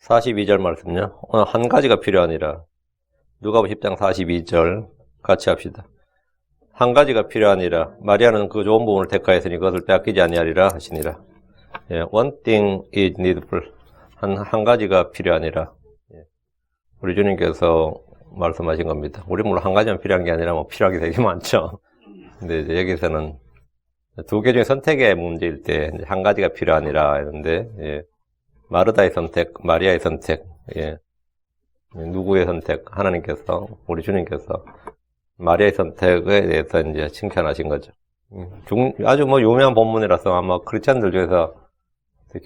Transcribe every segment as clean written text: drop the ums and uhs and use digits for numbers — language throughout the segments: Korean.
42절 말씀요. 오늘 한 가지가 필요하니라. 누가복음 10장 42절 같이 합시다. 한 가지가 필요하니라. 마리아는 그 좋은 부분을 택하였으니 그것을 빼앗기지 아니하리라 하시니라. 예, one thing is needful. 한 가지가 필요하니라. 예, 우리 주님께서 말씀하신 겁니다. 우리 물론 한 가지만 필요한 게 아니라 뭐 필요한 게 되게 많죠. 근데 이제 여기서는 두 개 중에 선택의 문제일 때 한 가지가 필요하니라 했는데, 예, 마르다의 선택, 마리아의 선택, 예, 누구의 선택, 하나님께서, 우리 주님께서 마리아의 선택에 대해서 이제 칭찬하신 거죠. 아주 뭐 유명한 본문이라서 아마 크리스찬들 중에서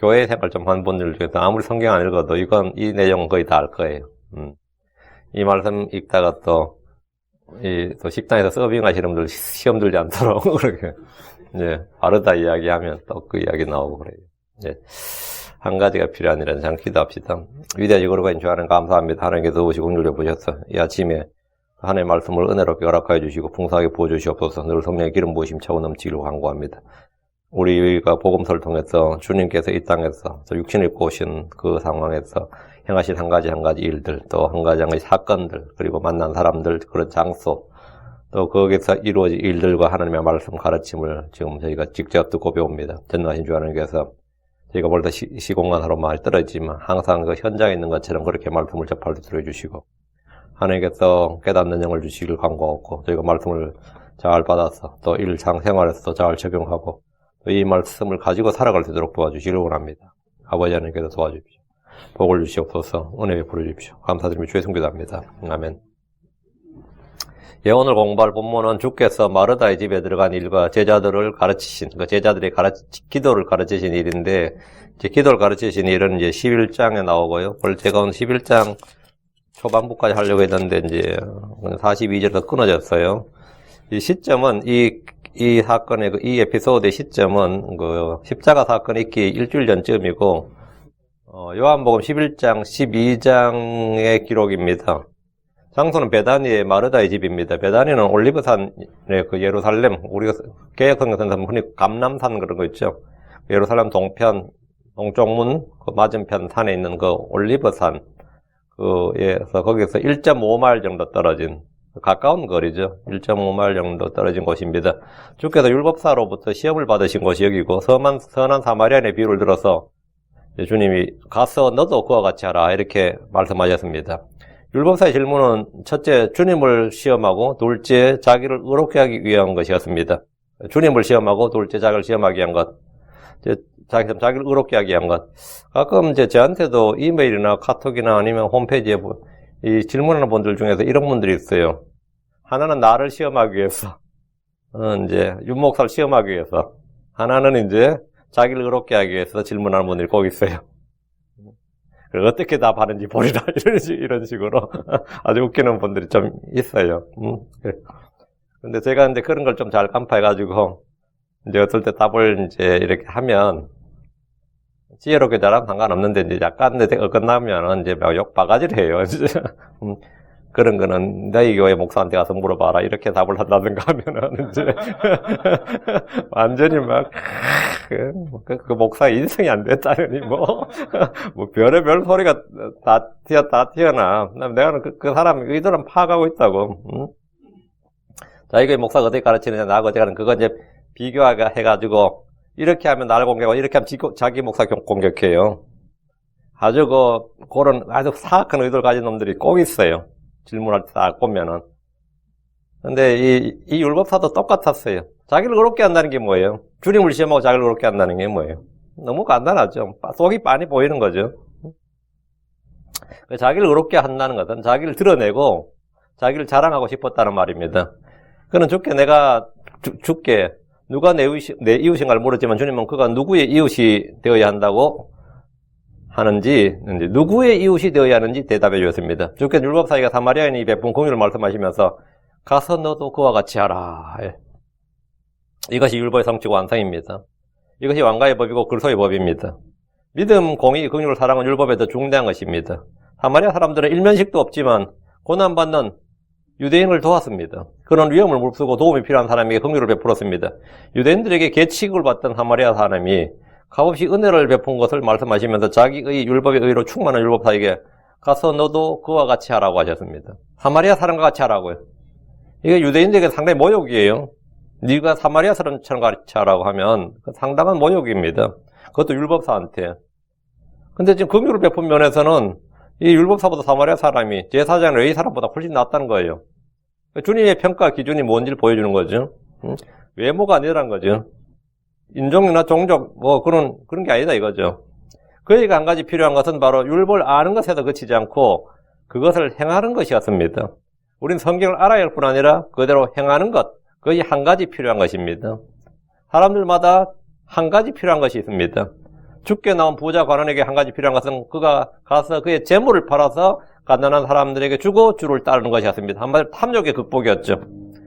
교회 생활 좀 한 분들 중에서 아무리 성경 안 읽어도 이 내용은 거의 다 알 거예요. 이 말씀 읽다가 또 식당에서 서빙 하시는 분들 시험 들지 않도록 그렇게 이제 바르다 이야기하면 또 그 이야기 나오고 그래요. 예. 한 가지가 필요하니라. 참 기도합시다. 위대하시고 거룩하신 주 하나님 감사합니다. 하나님께서 오시고 긍휼히 여겨주셔서 이 아침에 하나님의 말씀을 은혜롭게 허락하여 주시고 풍성하게 부어주시옵소서. 늘 성령의 기름 부으심 차고 넘치기를 간구합니다. 우리가 복음서를 통해서 주님께서 이 땅에서 육신을 입고 오신 그 상황에서 행하신 한 가지 일들, 또 한 가지 사건들, 그리고 만난 사람들, 그런 장소, 또 거기서 이루어진 일들과 하나님의 말씀 가르침을 지금 저희가 직접 듣고 배웁니다. 전능하신 주 하나님께서 저희가 볼때 시공간으로 많이 떨어지지만 항상 그 현장에 있는 것처럼 그렇게 말씀을 접할 수 있도록 해주시고, 하나님께서 깨닫는 영을 주시길 간구하고, 저희가 말씀을 잘 받아서 또 일상생활에서도 잘 적용하고 또 이 말씀을 가지고 살아갈 수 있도록 도와주시길 원합니다. 아버지 하나님께서 도와주십시오. 복을 주시옵소서. 은혜 베풀어 주십시오. 감사드리며 주의 성기도합니다. 아멘. 예, 오늘 공부할 본문은 주께서 마르다의 집에 들어간 일과 제자들을 가르치신, 그 제자들의 기도를 가르치신 일인데, 이제 기도를 가르치신 일은 이제 11장에 나오고요. 원래 제가 오늘 11장 초반부까지 하려고 했는데, 이제 42절에서 끊어졌어요. 이 시점은, 이 사건의, 이 에피소드의 시점은, 십자가 사건이 있기 일주일 전쯤이고, 요한복음 11장, 12장의 기록입니다. 장소는 베다니의 마르다의 집입니다. 베다니는 올리브산의 그 예루살렘, 우리가 개역성경에서 흔히 감람산 그런 거 있죠. 예루살렘 동편, 동쪽문, 그 맞은편 산에 있는 그 올리브산, 거기서 1.5마일 정도 떨어진, 가까운 거리죠. 1.5마일 정도 떨어진 곳입니다. 주께서 율법사로부터 시험을 받으신 곳이 여기고, 선한 사마리아인의 비유를 들어서 주님이 가서 너도 그와 같이 하라 이렇게 말씀하셨습니다. 율법사의 질문은 첫째 주님을 시험하고 둘째 자기를 의롭게 하기 위한 것이었습니다. 주님을 시험하고 둘째 자기를 시험하기 위한 것, 자기를 의롭게 하기 위한 것. 가끔 저한테도 이메일이나 카톡이나 아니면 홈페이지에 이 질문하는 분들 중에서 이런 분들이 있어요. 하나는 나를 시험하기 위해서, 이제 윤목사를 시험하기 위해서, 하나는 이제 자기를 의롭게 하기 위해서 질문하는 분들이 꼭 있어요. 어떻게 답하는지 보리라 이런 식으로 아주 웃기는 분들이 좀 있어요. 근데 제가 이제 그런 걸 좀 잘 간파해가지고 이제 어떨 때 답을 이제 이렇게 하면 지혜롭게 잘하면 상관없는데 이제 약간 어긋나면은 이제 욕 바가지를 해요. 그런 거는 너희 교회 목사한테 가서 물어봐라 이렇게 답을 한다든가 하면은 이제 완전히 막 그 목사의 인성이 안 됐다느니 뭐 별의별 소리가 다 튀어나. 내가 그 사람 의도는 파악하고 있다고. 자기 교회 목사가 어떻게 가르치느냐 나하고 제가 그거 이제 비교해가지고 이렇게 하면 나를 공격하고 이렇게 하면 자기 목사 공격해요. 아주 그런 아주 사악한 의도를 가진 놈들이 꼭 있어요. 질문할 때 딱 보면은. 근데 이 율법사도 똑같았어요. 자기를 의롭게 한다는 게 뭐예요? 주님을 시험하고 자기를 의롭게 한다는 게 뭐예요? 너무 간단하죠. 속이 빤히 보이는 거죠. 자기를 의롭게 한다는 것은 자기를 드러내고 자기를 자랑하고 싶었다는 말입니다. 그는 주께 누가 내 이웃인가를 물었지만 주님은 그가 누구의 이웃이 되어야 한다고 하는지, 이제 누구의 이웃이 되어야 하는지 대답해 주었습니다. 주께서 율법사이가 사마리아인이 베푼 공의를 말씀하시면서 가서 너도 그와 같이 하라. 이것이 율법의 성취고 완성입니다. 이것이 왕가의 법이고 그리스도의 법입니다. 믿음, 공의, 긍휼, 사랑은 율법에 더 중대한 것입니다. 사마리아 사람들은 일면식도 없지만 고난받는 유대인을 도왔습니다. 그런 위험을 무릅쓰고 도움이 필요한 사람에게 긍휼을 베풀었습니다. 유대인들에게 계치급을 받던 사마리아 사람이 값없이 은혜를 베푼 것을 말씀하시면서 자기의 율법의 의로 충만한 율법사에게 가서 너도 그와 같이 하라고 하셨습니다. 사마리아 사람과 같이 하라고요. 이게 유대인들에게 상당히 모욕이에요. 네가 사마리아 사람처럼 같이 하라고 하면 상당한 모욕입니다. 그것도 율법사한테. 근데 지금 긍휼을 베푼 면에서는 이 율법사보다 사마리아 사람이 제사장 레위 사람보다 훨씬 낫다는 거예요. 주님의 평가 기준이 뭔지를 보여주는 거죠. 외모가 아니라는 거죠. 인종이나 종족 그런 게 아니다 이거죠. 그에게 한 가지 필요한 것은 바로 율법을 아는 것에서 그치지 않고 그것을 행하는 것이었습니다. 우린 성경을 알아야 할 뿐 아니라 그대로 행하는 것, 거의 한 가지 필요한 것입니다. 사람들마다 한 가지 필요한 것이 있습니다. 죽게 나온 부자 관원에게 한 가지 필요한 것은 그가 가서 그의 재물을 팔아서 가난한 사람들에게 주고 주를 따르는 것이었습니다. 한마디로 탐욕의 극복이었죠.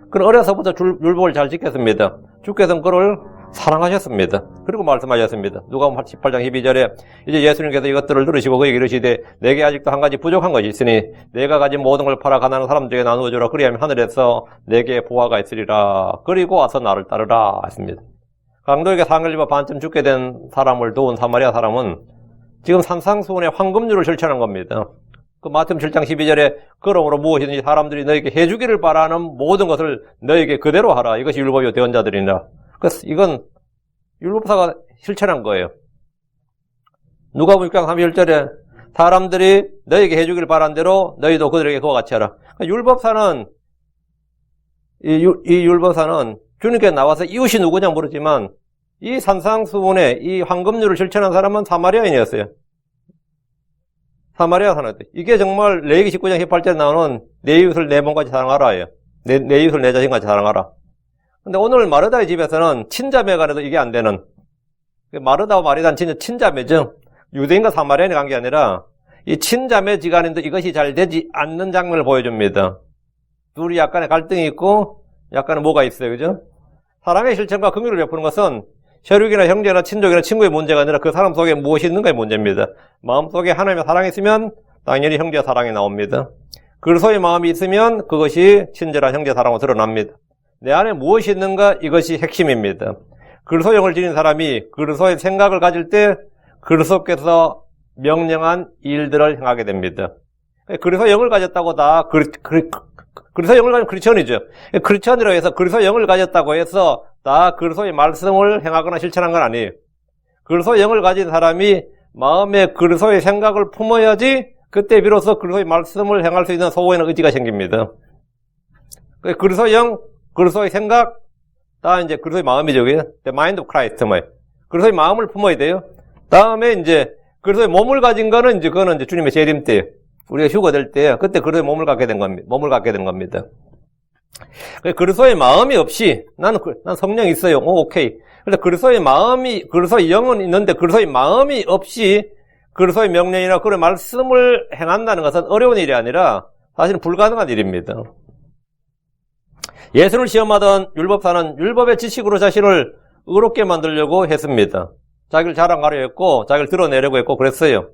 그는 어려서부터 율법을 잘 지켰습니다. 주께서는 그를 사랑하셨습니다. 그리고 말씀하셨습니다. 누가복음 18장 12절에 이제 예수님께서 이것들을 들으시고 그에게 이르시되 내게 아직도 한 가지 부족한 것이 있으니 내가 가진 모든 걸 팔아 가난한 사람들에게 나누어 주라. 그리하면 하늘에서 내게 보화가 있으리라. 그리고 와서 나를 따르라 했습니다. 강도에게 상을 입어 반쯤 죽게 된 사람을 도운 사마리아 사람은 지금 산상수훈의 황금률을 실천한 겁니다. 그 마태복음 7장 12절에 그러므로 무엇이든지 사람들이 너에게 해주기를 바라는 모든 것을 너에게 그대로 하라. 이것이 율법이요 대언자들이니라. 그래서 이건 율법사가 실천한 거예요. 누가복음 6장 31절에 사람들이 너에게 해주기를 바란 대로 너희도 그들에게 그와 같이 하라. 그러니까 율법사는 이 율법사는 주님께 나와서 이웃이 누구냐 모르지만 이 산상수훈의 이 황금률을 실천한 사람은 사마리아인이었어요. 사마리아 사람들. 이게 정말 레위기 19장 18절에 나오는 내 이웃을 내 몸같이 사랑하라예요. 내 이웃을 내 자신같이 사랑하라. 근데 오늘 마르다의 집에서는 친자매 간에도 이게 안 되는, 마르다와 마리다는 진짜 친자매죠. 유대인과 사마리아인의 관계 아니라 이 친자매 지간인도 이것이 잘 되지 않는 장면을 보여줍니다. 둘이 약간의 갈등이 있고 약간의 뭐가 있어요. 그죠? 사랑의 실천과 긍휼을 베푸는 것은 혈육이나 형제나 친족이나 친구의 문제가 아니라 그 사람 속에 무엇이 있는가의 문제입니다. 마음속에 하나님의 사랑이 있으면 당연히 형제 사랑이 나옵니다. 그리스도의 마음이 있으면 그것이 친절한 형제 사랑으로 드러납니다. 내 안에 무엇이 있는가, 이것이 핵심입니다. 그리스도 영을 지닌 사람이 그리스도의 생각을 가질 때 그리스도께서 명령한 일들을 행하게 됩니다. 그리스도 영을 가졌다고 다 그리스도 영을 가진 크리스천이죠. 크리스천이라고 해서 그리스도 영을 가졌다고 해서 다 그리스도의 말씀을 행하거나 실천한 건 아니에요. 그리스도 영을 가진 사람이 마음에 그리스도의 생각을 품어야지 그때 비로소 그리스도의 말씀을 행할 수 있는 소원의 의지가 생깁니다. 그리스도 영, 그리스도의 생각, 다 이제 그리스도의 마음이죠. The mind of Christ. 그리스도의 마음을 품어야 돼요. 다음에 이제 그리스도의 몸을 가진 거는 이제 그거는 이제 주님의 재림 때, 우리가 휴거될 때 그때 그리스도의 몸을 갖게 된 겁니다. 그리스도의 마음이 없이 난 성령이 있어요. 오케이. 그런데 그리스도의 마음이, 그리스도의 영은 있는데 그리스도의 마음이 없이 그리스도의 명령이나 그런 말씀을 행한다는 것은 어려운 일이 아니라 사실은 불가능한 일입니다. 예수를 시험하던 율법사는 율법의 지식으로 자신을 의롭게 만들려고 했습니다. 자기를 자랑하려 했고 자기를 드러내려고 했고 그랬어요.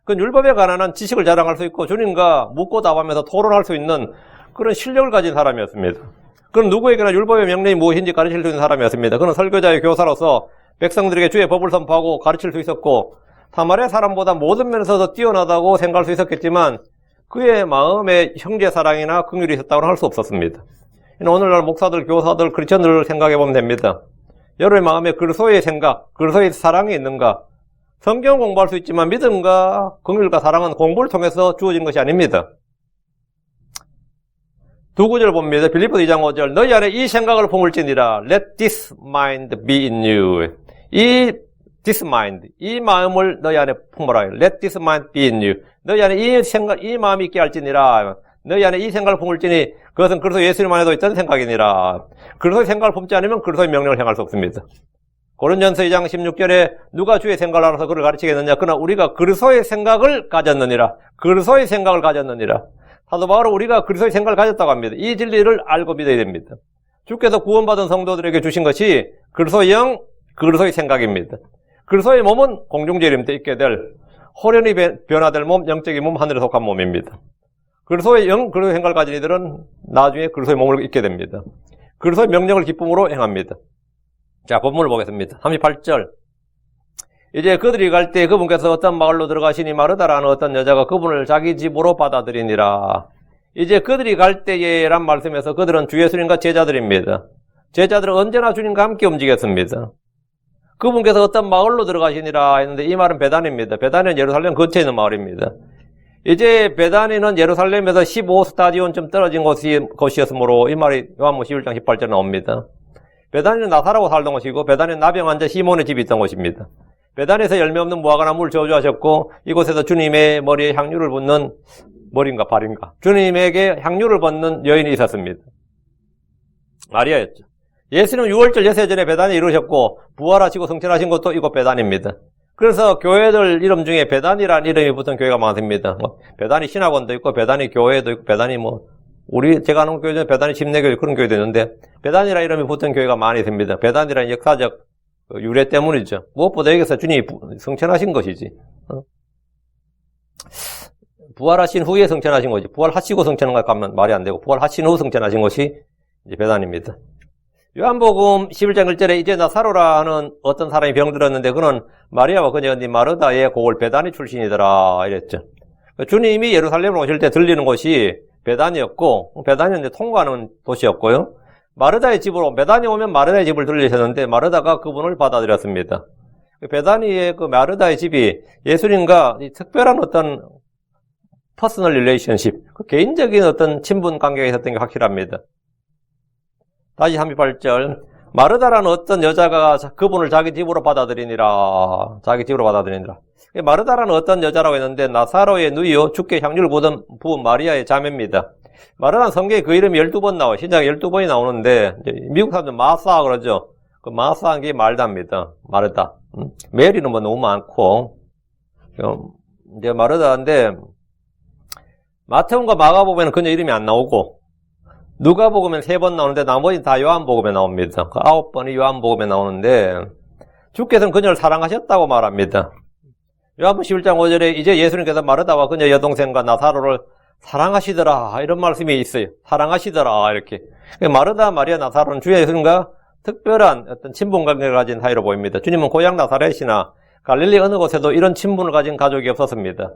그 율법에 관한 지식을 자랑할 수 있고 주님과 묻고 답하면서 토론할 수 있는 그런 실력을 가진 사람이었습니다. 그는 누구에게나 율법의 명령이 무엇인지 가르칠 수 있는 사람이었습니다. 그는 설교자의 교사로서 백성들에게 주의 법을 선포하고 가르칠 수 있었고 사마리아 사람보다 모든 면에서도 뛰어나다고 생각할 수 있었겠지만 그의 마음에 형제 사랑이나 긍휼이 있었다고는 할 수 없었습니다. 오늘날 목사들, 교사들, 크리스천들을 생각해 보면 됩니다. 여러분의 마음에 그리스도의 생각, 그리스도의 사랑이 있는가? 성경 공부할 수 있지만 믿음과 긍휼과 사랑은 공부를 통해서 주어진 것이 아닙니다. 두 구절 봅니다. 빌립보서 2장 5절. 너희 안에 이 생각을 품을지니라. Let this mind be in you. this mind, 이 마음을 너희 안에 품어라. Let this mind be in you. 너희 안에 이 생각, 이 마음이 있게 할지니라. 너희 안에 이 생각을 품을지니 그것은 그리스도 예수님 안에도 있던 생각이니라. 그리스도의 생각을 품지 않으면 그리스도의 명령을 행할 수 없습니다. 고린전서 2장 16절에 누가 주의 생각을 알아서 그를 가르치겠느냐. 그러나 우리가 그리스도의 생각을 가졌느니라. 그리스도의 생각을 가졌느니라. 사도 바울은 우리가 그리스도의 생각을 가졌다고 합니다. 이 진리를 알고 믿어야 됩니다. 주께서 구원받은 성도들에게 주신 것이 그리스도의 영, 그리스도의 생각입니다. 그리스도의 몸은 공중재림 때 있게 될 호련히 변화될 몸, 영적인 몸, 하늘에 속한 몸입니다. 그리스도의 영, 그리스도의 생각을 가진 이들은 나중에 그리스도의 몸을 잊게 됩니다. 그리스도의 명령을 기쁨으로 행합니다. 자, 본문을 보겠습니다. 38절. 이제 그들이 갈 때 그분께서 어떤 마을로 들어가시니 마르다라는 어떤 여자가 그분을 자기 집으로 받아들이니라. 이제 그들이 갈 때에란 말씀에서 그들은 주 예수님과 제자들입니다. 제자들은 언제나 주님과 함께 움직였습니다. 그분께서 어떤 마을로 들어가시니라 했는데 이 말은 베다니입니다. 베다니는 예루살렘 근처에 있는 마을입니다. 이제 베다니는 예루살렘에서 15스타디온쯤 떨어진 곳이었으므로 이 말이 요한복음 11장 18절에 나옵니다. 베다니는 나사라고 살던 곳이고 베다니는 나병 환자 시몬의 집이 있던 곳입니다. 베다니에서 열매 없는 무화과 나무를 저주하셨고 이곳에서 주님의 머리에 향유를 붓는 머리인가 발인가 주님에게 향유를 붓는 여인이 있었습니다. 마리아였죠. 예수님은 6월절 예세 전에 베다니에 이르셨고 부활하시고 승천하신 곳도 이곳 베다니입니다. 그래서 교회들 이름 중에 베다니라는 이름이 붙은 교회가 많습니다. 베다니 신학원도 있고 베다니 교회도 있고 베다니 제가 아는 교회 중에 베다니 침례교회 그런 교회도 있는데 베다니라는 이름이 붙은 교회가 많이 있습니다. 베다니라는 역사적 유래 때문이죠. 무엇보다 여기서 주님이 승천하신 것이지. 부활하신 후에 승천하신 거지. 부활하시고 승천한 거 가면 말이 안 되고 부활하신 후 승천하신 것이 이제 베다니입니다. 요한복음 11장 1절에 이제 나사로라 하는 어떤 사람이 병들었는데 그는 마리아와 그녀 언니 마르다의 고을 베다니 출신이더라 이랬죠. 주님이 예루살렘으로 오실 때 들리는 곳이 베다니였고 베다니는 이제 통과하는 도시였고요. 마르다의 집으로 베다니 오면 마르다의 집을 들리셨는데 마르다가 그분을 받아들였습니다. 베다니의 그 마르다의 집이 예수님과 특별한 어떤 퍼스널 릴레이션십, 개인적인 어떤 친분 관계가 있었던 게 확실합니다. 다시 38절 마르다라는 어떤 여자가 그분을 자기 집으로 받아들이니라. 자기 집으로 받아들이니라. 마르다라는 어떤 여자라고 했는데 나사로의 누이요 주께 향유를 부은 마리아의 자매입니다. 마르다는 성경에 그 이름이 12번 나와요. 신약에 12번이 나오는데 미국 사람들 마사 그러죠. 그 마사한 게 말다입니다. 마르다. 메리는 너무 많고 이제 마르다인데 마태복음과 마가복음에는 그녀 이름이 안 나오고 누가복음에는 3번 나오는데 나머지는 다 요한복음에 나옵니다. 그 9번이 요한복음에 나오는데 주께서는 그녀를 사랑하셨다고 말합니다. 요한복음 11장 5절에 이제 예수님께서 마르다와 그녀 여동생과 나사로를 사랑하시더라 이런 말씀이 있어요. 사랑하시더라 이렇게. 마르다, 마리아, 나사로는 주 예수님과 특별한 어떤 친분 관계를 가진 사이로 보입니다. 주님은 고향 나사렛이나 갈릴리 어느 곳에도 이런 친분을 가진 가족이 없었습니다.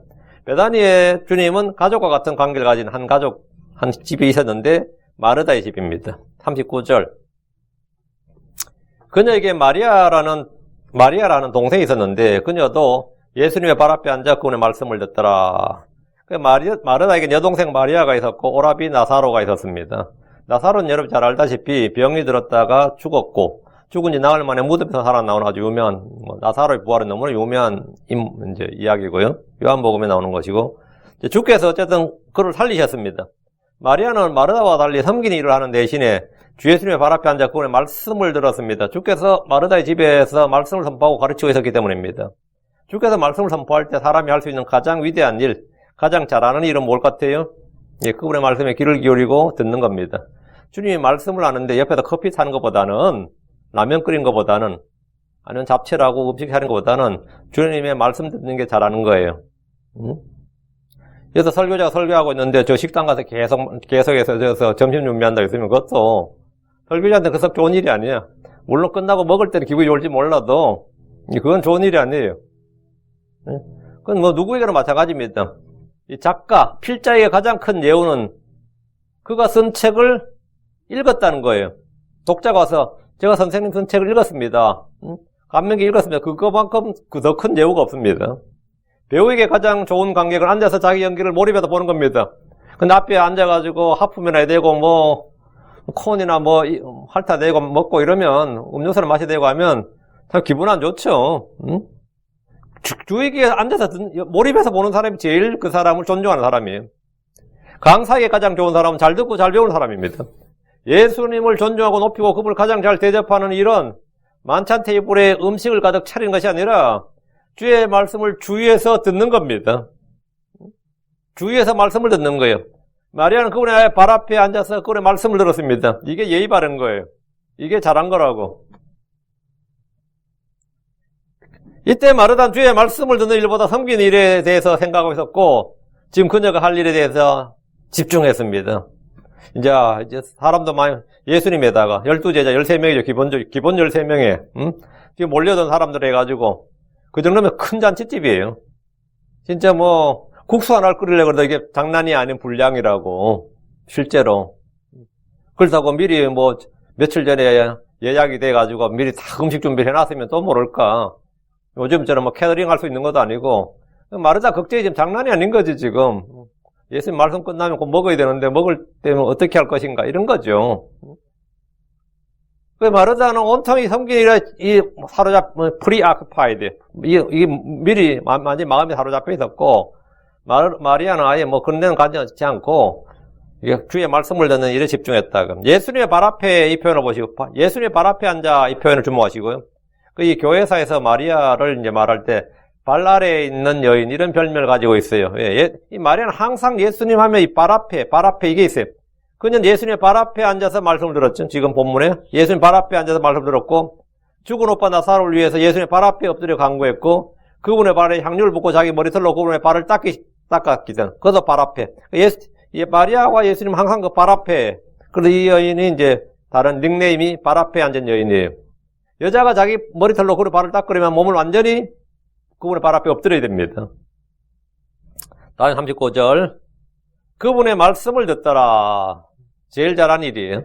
베다니의 주님은 가족과 같은 관계를 가진 한 집이 있었는데 마르다의 집입니다. 39절 그녀에게 마리아라는 동생이 있었는데 그녀도 예수님의 발 앞에 앉아 그분의 말씀을 듣더라. 마르다에게 여동생 마리아가 있었고 오라비 나사로가 있었습니다. 나사로는 여러분 잘 알다시피 병이 들었다가 죽었고 죽은 지 나흘 만에 무덤에서 살아나온 아주 유명한 나사로의 부활은 너무나 유명한 이제 이야기고요. 요한복음에 나오는 것이고 주께서 어쨌든 그를 살리셨습니다. 마리아는 마르다와 달리 섬기는 일을 하는 대신에 주 예수님의 발 앞에 앉아 그분의 말씀을 들었습니다. 주께서 마르다의 집에서 말씀을 선포하고 가르치고 있었기 때문입니다. 주께서 말씀을 선포할 때 사람이 할 수 있는 가장 위대한 일, 가장 잘하는 일은 뭘 같아요? 예, 그분의 말씀에 귀를 기울이고 듣는 겁니다. 주님이 말씀을 하는데 옆에서 커피 타는 것보다는 라면 끓인 것보다는 아니면 잡채라고 음식 하는 것보다는 주님의 말씀 듣는 게 잘하는 거예요. 그래서 설교자가 설교하고 있는데 저 식당 가서 계속해서 점심 준비한다 했으면 그것도 설교자한테 그썩 좋은 일이 아니야. 물론 끝나고 먹을 때는 기분이 좋을지 몰라도 그건 좋은 일이 아니에요. 그건 누구에게나 마찬가지입니다. 이 작가, 필자에게 가장 큰 예우는 그가 쓴 책을 읽었다는 거예요. 독자가 와서 제가 선생님 쓴 책을 읽었습니다. 감명깊게 읽었습니다. 그거만큼 더 큰 예우가 없습니다. 배우에게 가장 좋은 관객은 앉아서 자기 연기를 몰입해서 보는 겁니다. 근데 앞에 앉아가지고 하품이나 대고 콘이나 핥아대고 먹고 이러면 음료수를 마시대고 하면 참 기분 안 좋죠. 주위에 앉아서 몰입해서 보는 사람이 제일 그 사람을 존중하는 사람이에요. 강사에게 가장 좋은 사람은 잘 듣고 잘 배우는 사람입니다. 예수님을 존중하고 높이고 그분을 가장 잘 대접하는 일은 만찬 테이블에 음식을 가득 차리는 것이 아니라 주의 말씀을 주위에서 듣는 겁니다. 주위에서 말씀을 듣는 거예요. 마리아는 그분의 발 앞에 앉아서 그분의 말씀을 들었습니다. 이게 예의 바른 거예요. 이게 잘한 거라고. 이때 마르다는 주의 말씀을 듣는 일보다 섬기는 일에 대해서 생각하고 있었고 지금 그녀가 할 일에 대해서 집중했습니다. 이제 사람도 많이 예수님에다가 12제자 13명이죠. 기본 13명에 지금 몰려든 사람들 해가지고 그 정도면 큰 잔치집이에요. 진짜 뭐 국수 하나를 끓이려고 해도 이게 장난이 아닌 분량이라고 실제로. 그렇다고 미리 뭐 며칠 전에 예약이 돼가지고 미리 다 음식 준비를 해놨으면 또 모를까. 요즘처럼 뭐 캐터링 할 수 있는 것도 아니고 말하자 걱정이 지금 장난이 아닌 거지 지금. 예수님 말씀 끝나면 꼭 먹어야 되는데 먹을 때는 어떻게 할 것인가 이런 거죠. 그 말하자는 온통이 성경이라 이 프리아크파이드 이게 미리 완전히 마음이 사로잡혀 있었고 마리아는 아예 뭐 그런 데는 가지 않고 주의 말씀을 듣는 일에 집중했다. 예수님의 발 앞에 이 표현을 보시고 예수님의 발 앞에 앉아 이 표현을 주목하시고요. 이 교회사에서 마리아를 이제 말할 때 발 아래에 있는 여인 이런 별명을 가지고 있어요. 이 마리아는 항상 예수님 하면 이 발 앞에 이게 있어요. 그는 예수님의 발 앞에 앉아서 말씀을 들었죠. 지금 본문에 예수님 발 앞에 앉아서 말씀을 들었고 죽은 오빠 나사로를 위해서 예수님의 발 앞에 엎드려 간구했고 그분의 발에 향유를 붓고 자기 머리털로 그분의 발을 닦았기 때문에 그래서 발 앞에 마리아와 예수님 항상 그 발 앞에. 그래서 이 여인이 이제 다른 닉네임이 발 앞에 앉은 여인이에요. 여자가 자기 머리털로 그의 발을 닦으려면 몸을 완전히 그분의 발 앞에 엎드려야 됩니다. 다음 39절. 그분의 말씀을 듣더라. 제일 잘한 일이에요.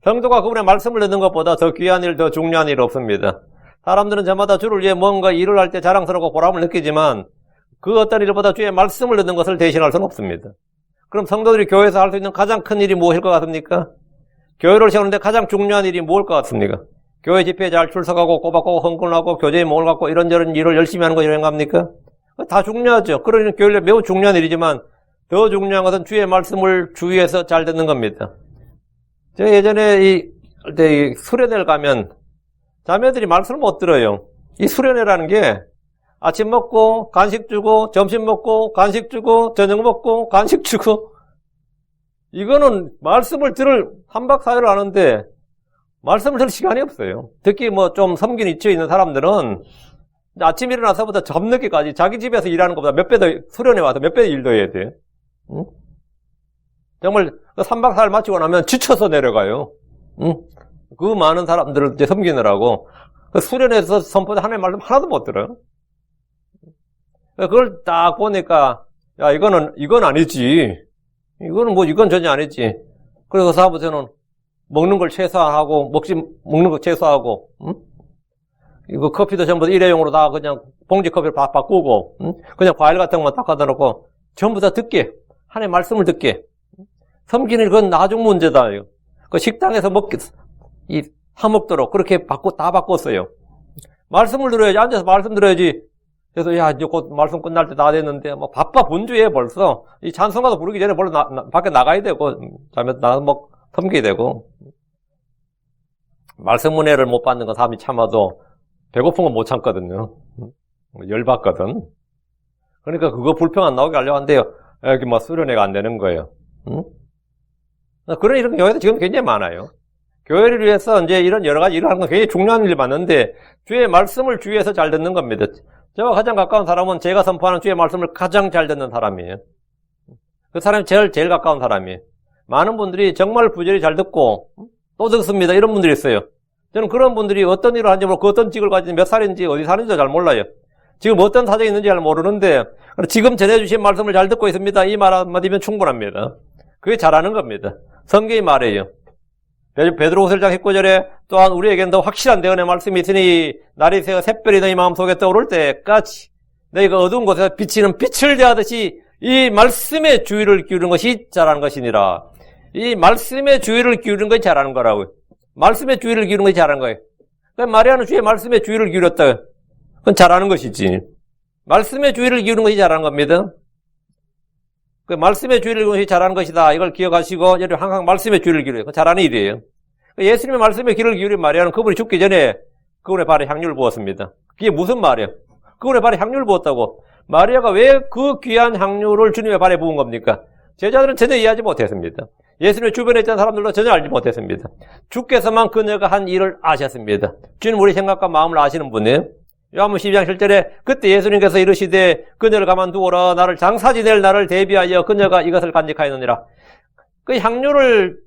성도가 그분의 말씀을 듣는 것보다 더 귀한 일, 더 중요한 일 없습니다. 사람들은 저마다 주를 위해 뭔가 일을 할 때 자랑스럽고 보람을 느끼지만 그 어떤 일보다 주의 말씀을 듣는 것을 대신할 수는 없습니다. 그럼 성도들이 교회에서 할 수 있는 가장 큰 일이 무엇일 것 같습니까? 교회를 세우는데 가장 중요한 일이 무엇일 것 같습니까? 교회 집회에 잘 출석하고 꼬박꼬박 헌금하고 교제에 몸을 갖고 이런저런 일을 열심히 하는 것이 생각합니까? 다 중요하죠. 그러니 교회에 매우 중요한 일이지만 더 중요한 것은 주의 말씀을 주위에서 잘 듣는 겁니다. 제가 예전에 이 수련회를 가면 자매들이 말씀을 못 들어요. 이 수련회라는 게 아침 먹고 간식 주고 점심 먹고 간식 주고 저녁 먹고 간식 주고 이거는 말씀을 들을 3박 4일을 하는데 말씀을 들을 시간이 없어요. 특히 뭐 좀 섬긴 위치에 있는 사람들은 아침 일어나서부터 밤늦게까지 자기 집에서 일하는 것보다 몇 배 더 수련회 와서 몇 배 더 일도 해야 돼. 응? 정말 3박 4일 마치고 나면 지쳐서 내려가요. 응? 그 많은 사람들을 이제 섬기느라고 그 수련회에서 선포된 하나님의 말씀 하나도 못 들어요. 그걸 딱 보니까 야 이건 아니지. 이건 전혀 아니지. 그래서 사부터는 먹는 걸 최소화하고 먹는 거 최소화하고 응? 이거 커피도 전부 일회용으로 다 그냥 봉지 커피를 바꾸고 응? 그냥 과일 같은 것만 딱 갖다 놓고 전부 다 듣게 하나님의 말씀을 듣게 섬기는 그건 나중 문제다. 그 식당에서 사 먹도록 그렇게 다 바꿨어요. 말씀을 들어야지 앉아서 말씀 들어야지. 그래서 이제 곧 말씀 끝날 때 다 됐는데 뭐 바빠 본주에 벌써 이 찬송가도 부르기 전에 벌써 밖에 나가야 되고 자면 나가서 뭐 섬기게 되고 말씀 은혜를 못 받는 건 사람이 참아도 배고픈 건 못 참거든요. 열받거든. 그러니까 그거 불평 안 나오게 하려고 하는데요. 여기 뭐 수련회가 안 되는 거예요. 응? 이런 교회도 지금 굉장히 많아요. 교회를 위해서 이제 이런 여러 가지 일을 하는 건 굉장히 중요한 일을 맞는데 주의 말씀을 주위에서 잘 듣는 겁니다. 저와 가장 가까운 사람은 제가 선포하는 주의 말씀을 가장 잘 듣는 사람이에요. 그 사람이 제일 가까운 사람이에요. 많은 분들이 정말 부지런히 잘 듣고 또 듣습니다. 이런 분들이 있어요. 저는 그런 분들이 어떤 일을 하는지 모르고 어떤 직을 가지는지 몇 살인지 어디 사는지도 잘 몰라요. 지금 어떤 사정이 있는지 잘 모르는데 지금 전해주신 말씀을 잘 듣고 있습니다. 이 말 한마디면 충분합니다. 그게 잘하는 겁니다. 성경이 말해요. 베드로후서 1장 19절에 또한 우리에게는 더 확실한 대언의 말씀이 있으니 날이 새어 샛별이 너희 마음속에 떠오를 때까지 너희가 어두운 곳에서 비치는 빛을 대하듯이 이 말씀에 주의를 기울이는 것이 잘하는 것이니라. 이 말씀에 주의를 기울이는 것이 잘하는 거라고요. 말씀에 주의를 기울이는 것이 잘하는 거예요. 그러니까 마리아는 주의 말씀에 주의를 기울였다. 그건 잘하는 것이지. 말씀에 주의를 기울이는 것이 잘하는 겁니다. 그 말씀에 주의를 기울이는 것이 잘하는 것이다. 이걸 기억하시고 여러분 항상 말씀에 주의를 기울여요. 그건 잘하는 일이에요. 예수님의 말씀에 귀를 기울인 마리아는 그분이 죽기 전에 그분의 발에 향유를 부었습니다. 그게 무슨 말이에요? 그분의 발에 향유를 부었다고. 마리아가 왜 그 귀한 향유를 주님의 발에 부은 겁니까? 제자들은 전혀 이해하지 못했습니다. 예수님의 주변에 있던 사람들도 전혀 알지 못했습니다. 주께서만 그녀가 한 일을 아셨습니다. 주님 우리 생각과 마음을 아시는 분이에요. 요한복음 12장 7절에 그때 예수님께서 이르시되 그녀를 가만두어라 나를 장사 지낼 날을 대비하여 그녀가 이것을 간직하였느니라. 그 향유를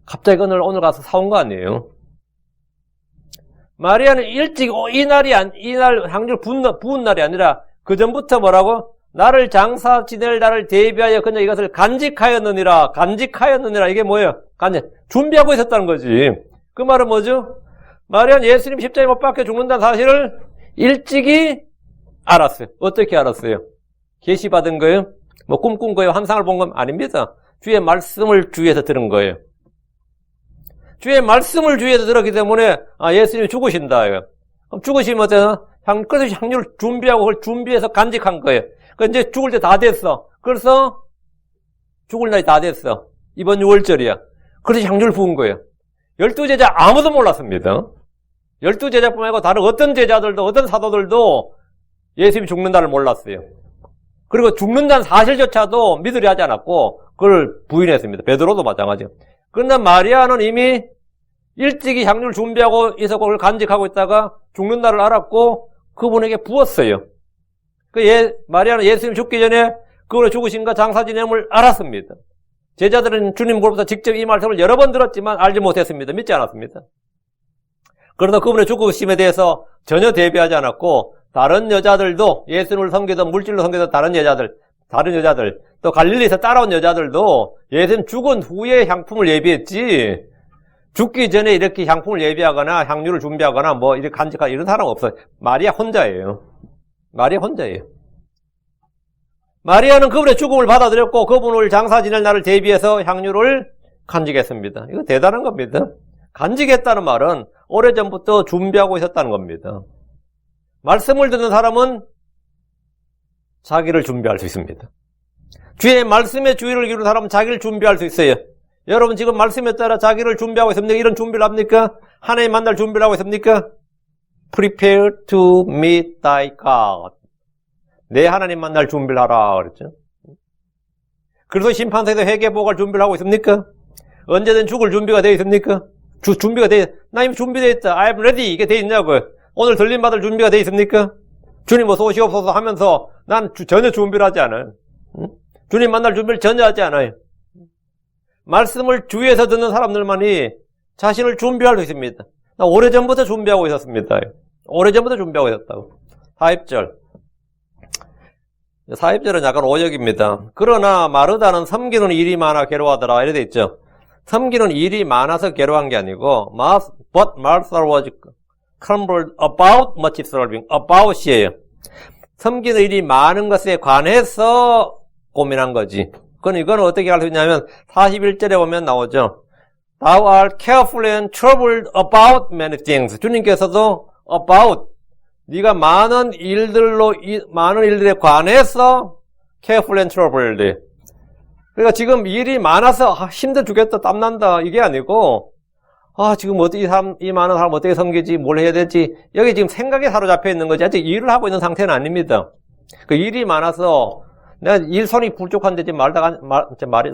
갑자기 오늘 가서 사온 거 아니에요. 마리아는 일찍 이날 향유를 부은 날이 아니라 그 전부터 뭐라고? 나를 장사 지낼 날을 대비하여 그녀 이것을 간직하였느니라. 이게 뭐예요? 준비하고 있었다는 거지. 그 말은 뭐죠? 마리아는 예수님 십자가에 못 박혀 죽는다는 사실을 일찍이 알았어요. 어떻게 알았어요? 계시받은 거예요? 뭐 꿈꾼 거예요? 환상을 본 건 아닙니다. 주의 말씀을 주위에서 들은 거예요. 주의 말씀을 주위에서 들었기 때문에 예수님이 죽으신다. 그럼 죽으시면 어때요? 그래서 향유를 준비하고 그걸 준비해서 간직한 거예요. 그러니까 이제 죽을 때 다 됐어. 그래서 죽을 날이 다 됐어. 이번 6월절이야. 그래서 향유를 부은 거예요. 12제자 아무도 몰랐습니다. 12제자뿐만 아니고 다른 어떤 제자들도 어떤 사도들도 예수님이 죽는다를 몰랐어요. 그리고 죽는다는 사실조차도 믿으려 하지 않았고 그걸 부인했습니다. 베드로도 마찬가지예요. 그런데 마리아는 이미 일찍이 향유를 준비하고 있었고 그걸 간직하고 있다가 죽는다를 알았고 그분에게 부었어요. 마리아는 예수님 죽기 전에 그분의 죽으심과 장사 지냄을 알았습니다. 제자들은 주님으로부터 직접 이 말씀을 여러 번 들었지만 알지 못했습니다. 믿지 않았습니다. 그러나 그분의 죽으심에 대해서 전혀 대비하지 않았고 다른 여자들도 예수님을 섬기던 물질로 섬기던 다른 여자들 또 갈릴리에서 따라온 여자들도 예수님 죽은 후에 향품을 예비했지 죽기 전에 이렇게 향품을 예비하거나 향유를 준비하거나 뭐 이렇게 간직하거나 이런 사람 없어요. 마리아 혼자예요. 마리아는 그분의 죽음을 받아들였고 그분을 장사 지낼 날을 대비해서 향유를 간직했습니다. 이거 대단한 겁니다. 간직했다는 말은 오래전부터 준비하고 있었다는 겁니다. 말씀을 듣는 사람은 자기를 준비할 수 있습니다. 주의 말씀에 주의를 기울이는 사람은 자기를 준비할 수 있어요. 여러분 지금 말씀에 따라 자기를 준비하고 있습니까? 이런 준비를 합니까? 하나님 만날 준비를 하고 있습니까? Prepare to meet thy God. 내 하나님 만날 준비를 하라 그랬죠. 그래서 심판석에서 회개복을 준비를 하고 있습니까? 언제든 죽을 준비가 되어 있습니까? 준비가 나 이미 준비되어 있다. I'm ready. 이게 되어 있냐고요. 오늘 들림받을 준비가 되어 있습니까? 주님 어서 오시옵소서 하면서 난 전혀 준비를 하지 않아요. 주님 만날 준비를 전혀 하지 않아요. 말씀을 주위에서 듣는 사람들만이 자신을 준비할 수 있습니다. 나 오래전부터 준비하고 있었습니다. 오래전부터 준비하고 있었다고. 사입절은 약간 오역입니다. 그러나 마르다는 섬기는 일이 많아 괴로워하더라. 이래 돼 있죠. 섬기는 일이 많아서 괴로워한 게 아니고 but Martha was troubled about much serving. about이에요. 섬기는 일이 많은 것에 관해서 고민한 거지. 이건 어떻게 할 수 있냐면 41절에 보면 나오죠. Thou art careful and troubled about many things. 주님께서도 about 네가 많은 일들에 관해서 careful and troubled. 그러니까 지금 일이 많아서 힘들어 죽겠다, 땀난다 이게 아니고 지금 어떻게 이 많은 사람 어떻게 섬기지, 뭘 해야 될지 여기 지금 생각에 사로잡혀 있는 거지 아직 일을 하고 있는 상태는 아닙니다. 그 일이 많아서 내가 일손이 불족한데 지금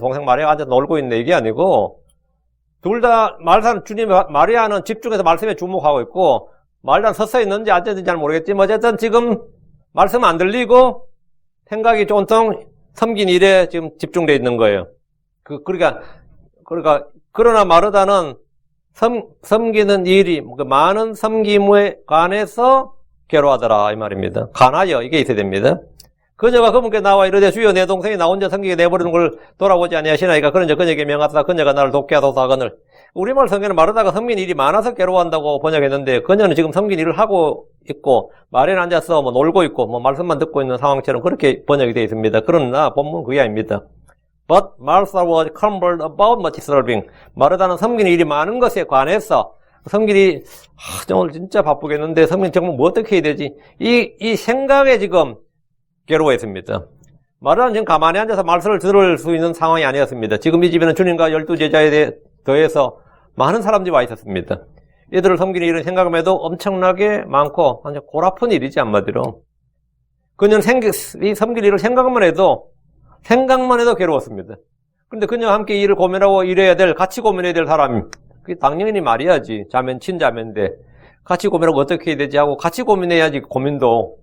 동생 마리아가 앉아서 놀고 있네 이게 아니고 둘 다 주님 마리아는 집중해서 말씀에 주목하고 있고 말단 서서 있는지 앉아있는지 잘 모르겠지만 어쨌든 지금 말씀 안 들리고 생각이 온통 섬긴 일에 지금 집중되어 있는 거예요. 그러나 마르다는 섬기는 일이 많은 섬김에 관해서 괴로워하더라 이 말입니다. 관하여 이게 있어야 됩니다. 그녀가 그분께 나와 이르되 주여 내 동생이 나 혼자 섬기게 내버리는 걸 돌아보지 아니하시나이까 그러자 그녀에게 명하사 그녀가 나를 돕게 하소서 하거늘 우리말 성경은 마르다가 섬긴 일이 많아서 괴로워한다고 번역했는데 그녀는 지금 섬긴 일을 하고 있고 마련에 앉아서 놀고 있고 말씀만 듣고 있는 상황처럼 그렇게 번역이 되어 있습니다. 그러나 본문 그게 아닙니다. But Martha was troubled about much serving. 마르다는 섬기는 일이 많은 것에 관해서 섬기니 오늘 진짜 바쁘겠는데 섬긴 정말 뭐 어떻게 해야 되지? 이 생각에 지금 괴로워했습니다. 마르다는 지금 가만히 앉아서 말씀을 들을 수 있는 상황이 아니었습니다. 지금 이 집에는 주님과 12제자에 더해서 많은 사람들이 와 있었습니다. 이들을 섬기는 일은 생각만 해도 엄청나게 많고 완전 골아픈 일이지 한마디로. 그녀는 이 섬길 일을 생각만 해도 괴로웠습니다. 그런데 그녀와 함께 일을 고민하고 같이 고민해야 될 사람이 그게 당연히 마리아지. 친자매인데 같이 고민하고 어떻게 해야 되지 하고 같이 고민해야지 고민도.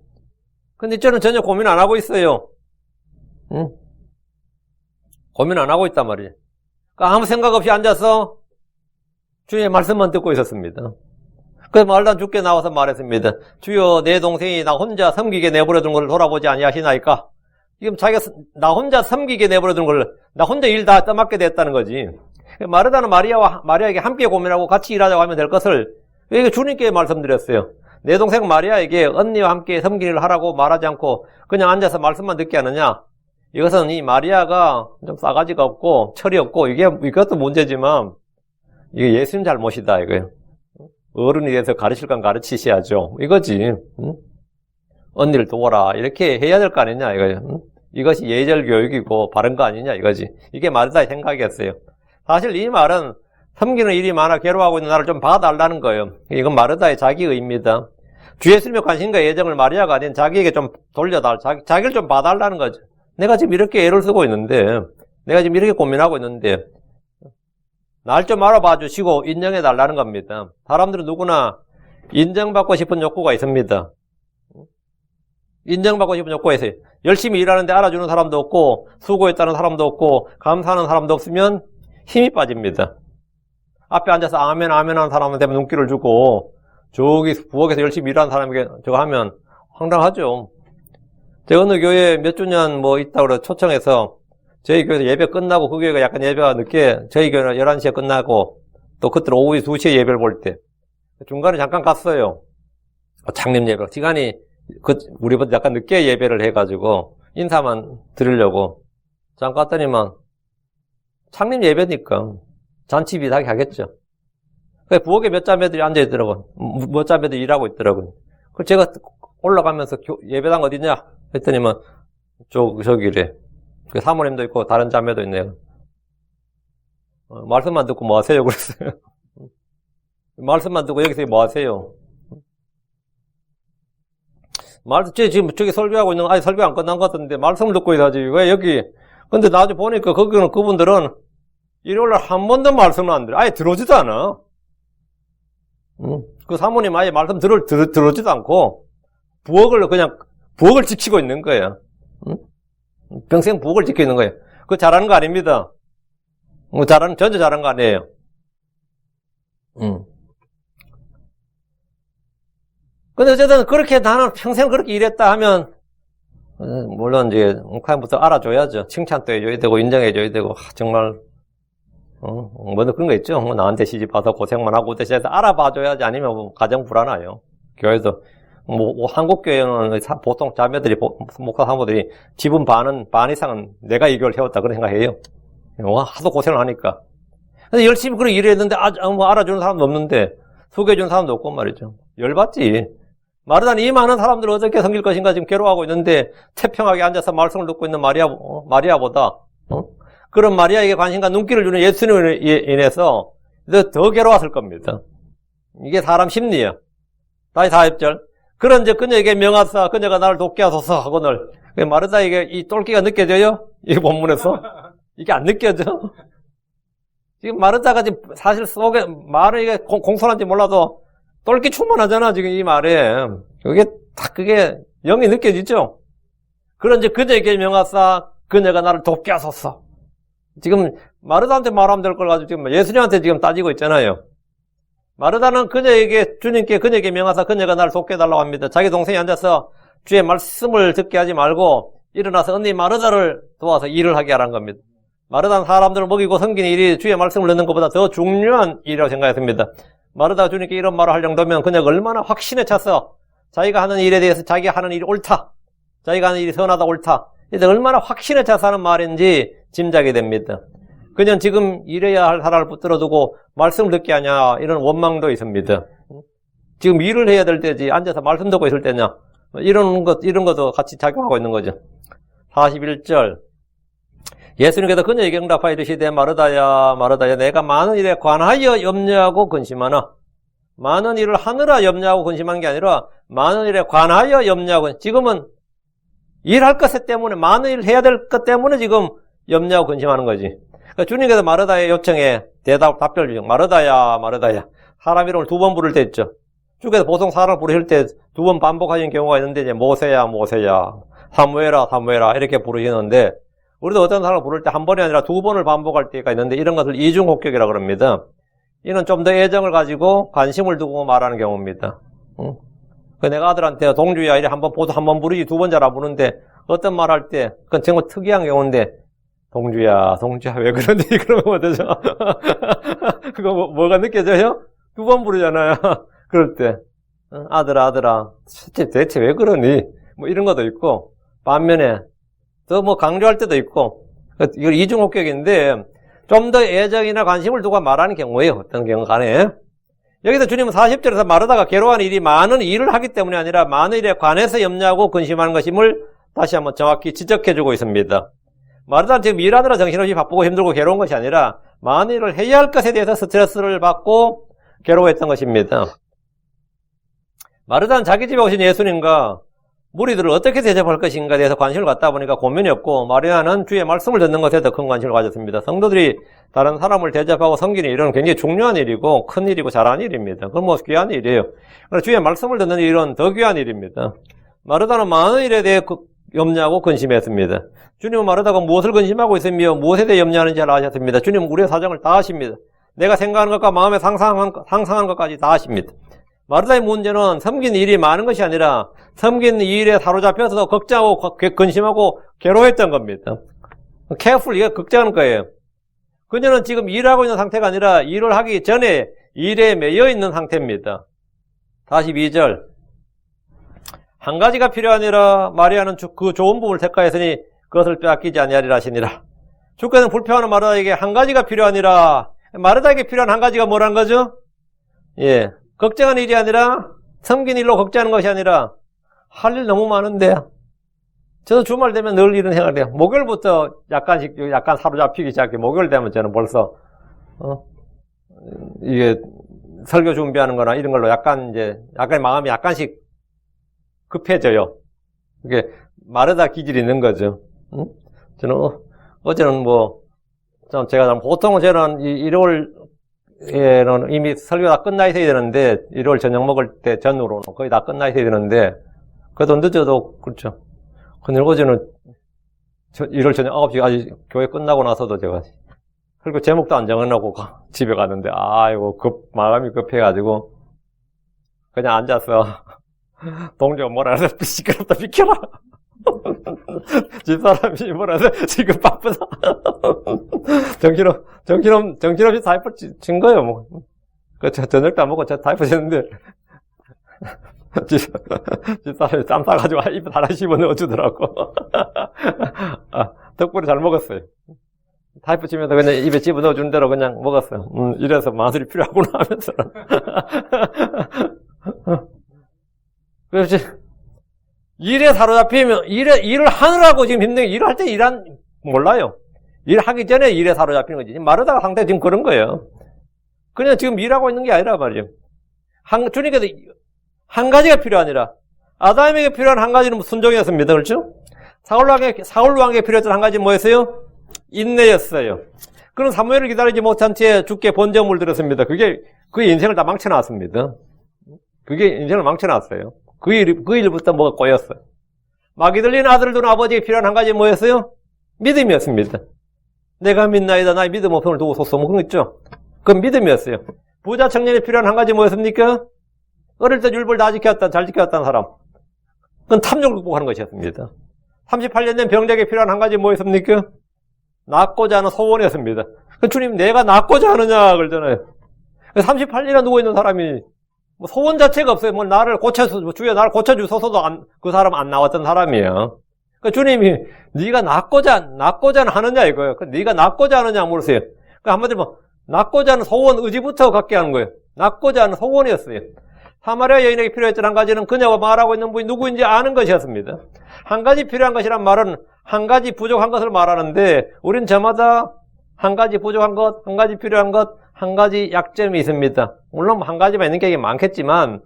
근데 저는 전혀 고민 안 하고 있어요. 고민 안 하고 있단 말이에요. 그러니까 아무 생각 없이 앉아서 주의 말씀만 듣고 있었습니다. 그 말단 죽게 나와서 말했습니다. 주여, 내 동생이 나 혼자 섬기게 내버려둔 것을 돌아보지 아니하시나이까? 지금 자기가 나 혼자 섬기게 내버려둔 걸 나 혼자 일 다 떠맡게 됐다는 거지. 마르다는 마리아에게 함께 고민하고 같이 일하자고 하면 될 것을 왜 주님께 말씀드렸어요. 내 동생 마리아에게 언니와 함께 섬기는 일을 하라고 말하지 않고 그냥 앉아서 말씀만 듣게 하느냐? 이것은 이 마리아가 좀 싸가지가 없고 철이 없고 이것도 문제지만 이게 예수님 잘못이다 이거예요. 어른이 돼서 가르칠 건 가르치셔야죠. 이거지. 응? 언니를 도와라 이렇게 해야 될 거 아니냐 이거예요. 응? 이것이 예절 교육이고 바른 거 아니냐 이거지. 이게 마르다의 생각이었어요. 사실 이 말은 섬기는 일이 많아 괴로워하고 있는 나를 좀 봐달라는 거예요. 이건 마르다의 자기의입니다. 주 예수님의 관심과 애정을 마리아가 아닌 자기에게 좀 자기를 좀 봐달라는 거죠. 내가 지금 이렇게 애를 쓰고 있는데, 내가 지금 이렇게 고민하고 있는데, 날 좀 알아봐 주시고 인정해 달라는 겁니다. 사람들은 누구나 인정받고 싶은 욕구가 있습니다. 인정받고 싶은 욕구가 있어요. 열심히 일하는데 알아주는 사람도 없고, 수고했다는 사람도 없고, 감사하는 사람도 없으면 힘이 빠집니다. 앞에 앉아서 아멘 하는 사람한테 눈길을 주고, 저기 부엌에서 열심히 일하는 사람에게 저거 하면 황당하죠. 제가 어느 교회에 몇 주년 있다고 그래 초청해서 저희 교회에서 예배 끝나고 그 교회가 약간 예배가 늦게 저희 교회는 11시에 끝나고 또 그때 오후 2시에 예배를 볼 때 중간에 잠깐 갔어요. 창립 예배. 시간이 우리보다 약간 늦게 예배를 해가지고 인사만 드리려고 잠깐 갔더니만 창립 예배니까 잔치 비슷하게 하겠죠. 부엌에 몇 자매들이 앉아있더라고요. 몇 자매들이 일하고 있더라고요. 그래서 제가 올라가면서 예배당 어디냐? 했더니만, 저기래. 그 사모님도 있고, 다른 자매도 있네요. 말씀만 듣고 뭐 하세요? 그랬어요. 말씀만 듣고 여기서 뭐 하세요? 지금 저기 설교하고 있는, 아니, 설교 안 끝난 것 같은데, 말씀을 듣고 있어야지. 왜 여기? 근데 나중에 보니까 거기는 그분들은 일요일날 한 번도 말씀을 안 들어. 아예 들어오지도 않아. 그 사모님 아예 말씀 들어오지도 않고, 부엌을 지키고 있는 거예요. 평생 부엌을 지키고 있는 거예요. 그거 잘하는 거 아닙니다. 전혀 잘하는 거 아니에요. 근데 어쨌든 그렇게 나는 평생 그렇게 일했다 하면, 물론 이제, 북한부터 알아줘야죠. 칭찬도 해줘야 되고, 인정해줘야 되고, 정말, 그런 거 있죠. 나한테 시집 와서 고생만 하고, 대신해서 알아봐줘야지. 아니면 가정 불안해요. 교회에서. 한국교회는 보통 자매들이, 목사 사모들이 지분 반 이상은 내가 이 교회를 해왔다. 그런 생각해요. 하도 고생을 하니까. 근데 열심히 그렇게 일했는데, 알아주는 사람도 없는데, 소개해주는 사람도 없고 말이죠. 열받지. 마르다는 이 많은 사람들을 어떻게 섬길 것인가 지금 괴로워하고 있는데, 태평하게 앉아서 말씀을 듣고 있는 마리아보다, 그런 마리아에게 관심과 눈길을 주는 예수님으로 인해서 더 괴로웠을 겁니다. 이게 사람 심리야. 다시 4절. 그런즉 그녀에게 명하사 그녀가 나를 돕게 하소서 하거늘. 마르다에게 이 똘끼가 느껴져요? 이 본문에서? 이게 안 느껴져? 지금 마르다가 지금 사실 속에 말을 이게 공손한지 몰라도 똘끼 충만하잖아, 지금 이 말에. 그게 영이 느껴지죠? 그런즉 그녀에게 명하사 그녀가 나를 돕게 하소서. 지금 마르다한테 말하면 될 걸 가지고 지금 예수님한테 지금 따지고 있잖아요. 마르다는 주님께 그녀에게 명하사 그녀가 나를 돕게 해달라고 합니다. 자기 동생이 앉아서 주의 말씀을 듣게 하지 말고 일어나서 언니 마르다를 도와서 일을 하게 하라는 겁니다. 마르다는 사람들을 먹이고 섬기는 일이 주의 말씀을 듣는 것보다 더 중요한 일이라고 생각했습니다. 마르다가 주님께 이런 말을 할 정도면 그녀가 얼마나 확신에 차서 자기가 하는 일에 대해서 자기가 하는 일이 옳다. 자기가 하는 일이 선하다 옳다. 이제 얼마나 확신에 차서 하는 말인지 짐작이 됩니다. 그냥 지금 일해야 할 사람을 붙들어두고 말씀을 듣게 하냐 이런 원망도 있습니다. 지금 일을 해야 될 때지 앉아서 말씀 듣고 있을 때냐 이런 것도 같이 작용하고 있는 거죠. 41절 예수님께서 그녀에게 응답하여 이르시되 마르다야 내가 많은 일에 관하여 염려하고 근심하나 많은 일을 하느라 염려하고 근심한 게 아니라 많은 일에 관하여 염려하고 지금은 일할 것 때문에 많은 일을 해야 될 것 때문에 지금 염려하고 근심하는 거지. 그러니까 주님께서 마르다의 요청에 답변을 주죠. 마르다야 사람 이름을 2번 부를 때 있죠. 주께서 보통 사람을 부르실 때 2번 반복하시는 경우가 있는데 이제 모세야 사무엘아 이렇게 부르시는데 우리도 어떤 사람을 부를 때 한 번이 아니라 2번을 반복할 때가 있는데 이런 것을 이중곡격이라고 합니다. 이는 좀 더 애정을 가지고 관심을 두고 말하는 경우입니다. 응? 내가 아들한테 동주야 이래 한번 보도 한번 부르지 두 번 잘 안 부르는데 어떤 말 할 때 그건 정말 특이한 경우인데 동주야 왜 그러니 그러면 어떠죠? 그거 뭐가 느껴져요? 두 번 부르잖아요. 그럴 때 아들아 대체 왜 그러니? 뭐 이런 것도 있고 반면에 더 뭐 강조할 때도 있고 이걸 이중호격인데 좀 더 애정이나 관심을 두고 말하는 경우에요. 어떤 경우 간에 여기서 주님은 40절에서 마르다가 괴로워하는 일이 많은 일을 하기 때문이 아니라 많은 일에 관해서 염려하고 근심하는 것임을 다시 한번 정확히 지적해주고 있습니다. 마르다는 지금 일하느라 정신없이 바쁘고 힘들고 괴로운 것이 아니라 많은 일을 해야 할 것에 대해서 스트레스를 받고 괴로워했던 것입니다. 마르다는 자기 집에 오신 예수님과 무리들을 어떻게 대접할 것인가에 대해서 관심을 갖다 보니까 고민이 없고 마리아는 주의 말씀을 듣는 것에 더 큰 관심을 가졌습니다. 성도들이 다른 사람을 대접하고 섬기는 일은 굉장히 중요한 일이고 큰 일이고 잘하는 일입니다. 그건 뭐 귀한 일이에요. 그러나 주의 말씀을 듣는 일은 더 귀한 일입니다. 마르다는 많은 일에 대해 염려하고 근심했습니다. 주님은 마르다가 무엇을 근심하고 있으며 무엇에 대해 염려하는지 잘 아셨습니다. 주님은 우리의 사정을 다 아십니다. 내가 생각하는 것과 마음에 상상하는 것까지 다 아십니다. 마르다의 문제는 섬기는 일이 많은 것이 아니라 섬기는 일에 사로잡혀서 걱정하고 근심하고 괴로워했던 겁니다. careful, 이게 걱정하는 거예요. 그녀는 지금 일하고 있는 상태가 아니라 일을 하기 전에 일에 매여 있는 상태입니다. 42절. 한 가지가 필요하니라 마리아는 그 좋은 부분을 택하였으니 그것을 빼앗기지 아니하리라 하시니라. 주께서는 불평하는 마르다에게 한 가지가 필요하니라. 마르다에게 필요한 한 가지가 뭐란 거죠? 예. 걱정하는 일이 아니라 섬긴 일로 걱정하는 것이 아니라 할 일 너무 많은데 저도 주말 되면 늘 이런 생각을 해요. 목요일부터 약간 사로잡히기 시작해. 목요일 되면 저는 벌써 이게 설교 준비하는 거나 이런 걸로 약간 마음이 약간씩 급해져요. 이게 마르다 기질이 있는 거죠. 저는 어제는 제가 보통은 저는 일요일에는 이미 설교가 다 끝나 있어야 되는데, 일요일 저녁 먹을 때 전후로는 거의 다 끝나 있어야 되는데, 그래도 늦어도, 그렇죠. 근데 어제는 일요일 저녁 9시까지 교회 끝나고 나서도 제가 설교 제목도 안 정해놓고 집에 갔는데, 아이고, 마음이 급해가지고, 그냥 앉아서, 동료가 뭐라 해서 시끄럽다, 비켜라. 집사람이 뭐라 해서 지금 바쁘다. 정신없이 타이프 친 거예요, 뭐. 저녁도 안 먹고 저 타이프 쳤는데, 집사람이 쌈 싸가지고 입에 하나 씹어 넣어주더라고. 덕분에 잘 먹었어요. 타이프 치면서 그냥 입에 집어 넣어준 대로 그냥 먹었어요. 이래서 마술이 필요하구나 하면서. 그렇지. 일에 사로잡히면, 일을 하느라고 지금 힘든 게, 일을 할 때 몰라요. 일하기 전에 일에 사로잡히는 거지. 마르다가 상태가 지금 그런 거예요. 그냥 지금 일하고 있는 게 아니라 말이에요. 주님께서 한 가지가 필요하니라. 아담에게 필요한 한 가지는 순종이었습니다. 그렇죠? 사울 왕에게 필요했던 한 가지는 뭐였어요? 인내였어요. 그런 사무엘을 기다리지 못한 채 주께 번제물을 드렸습니다. 그게 그의 인생을 다 망쳐놨습니다. 그게 인생을 망쳐놨어요. 그 일부터 뭐가 꼬였어요. 마기들린 아들을 둔 아버지에게 필요한 한 가지 뭐였어요? 믿음이었습니다. 내가 믿나이다. 나의 믿음 없음을 두고 섰어. 뭐 그런 거 있죠? 그건 믿음이었어요. 부자 청년이 필요한 한 가지 뭐였습니까? 어릴 때 율법을 잘 지켰다는 사람. 그건 탐욕을 극복하는 것이었습니다. 38년 된 병자에게 필요한 한 가지 뭐였습니까? 낫고자 하는 소원이었습니다. 주님, 내가 낫고자 하느냐 그러잖아요. 38년이나 누워있는 사람이 소원 자체가 없어요. 주여 나를 고쳐주소서도 그 사람 안 나왔던 사람이에요. 그러니까 주님이 네가 낫고자 하느냐 이거예요. 네가 낫고자 하느냐 물으세요. 그러니까 한마디로 낫고자 하는 소원, 의지부터 갖게 하는 거예요. 낫고자 하는 소원이었어요. 사마리아 여인에게 필요했던 한 가지는 그녀가 말하고 있는 분이 누구인지 아는 것이었습니다. 한 가지 필요한 것이란 말은 한 가지 부족한 것을 말하는데 우린 저마다 한 가지 부족한 것, 한 가지 필요한 것, 한 가지 약점이 있습니다. 물론 한 가지만 있는 게 많겠지만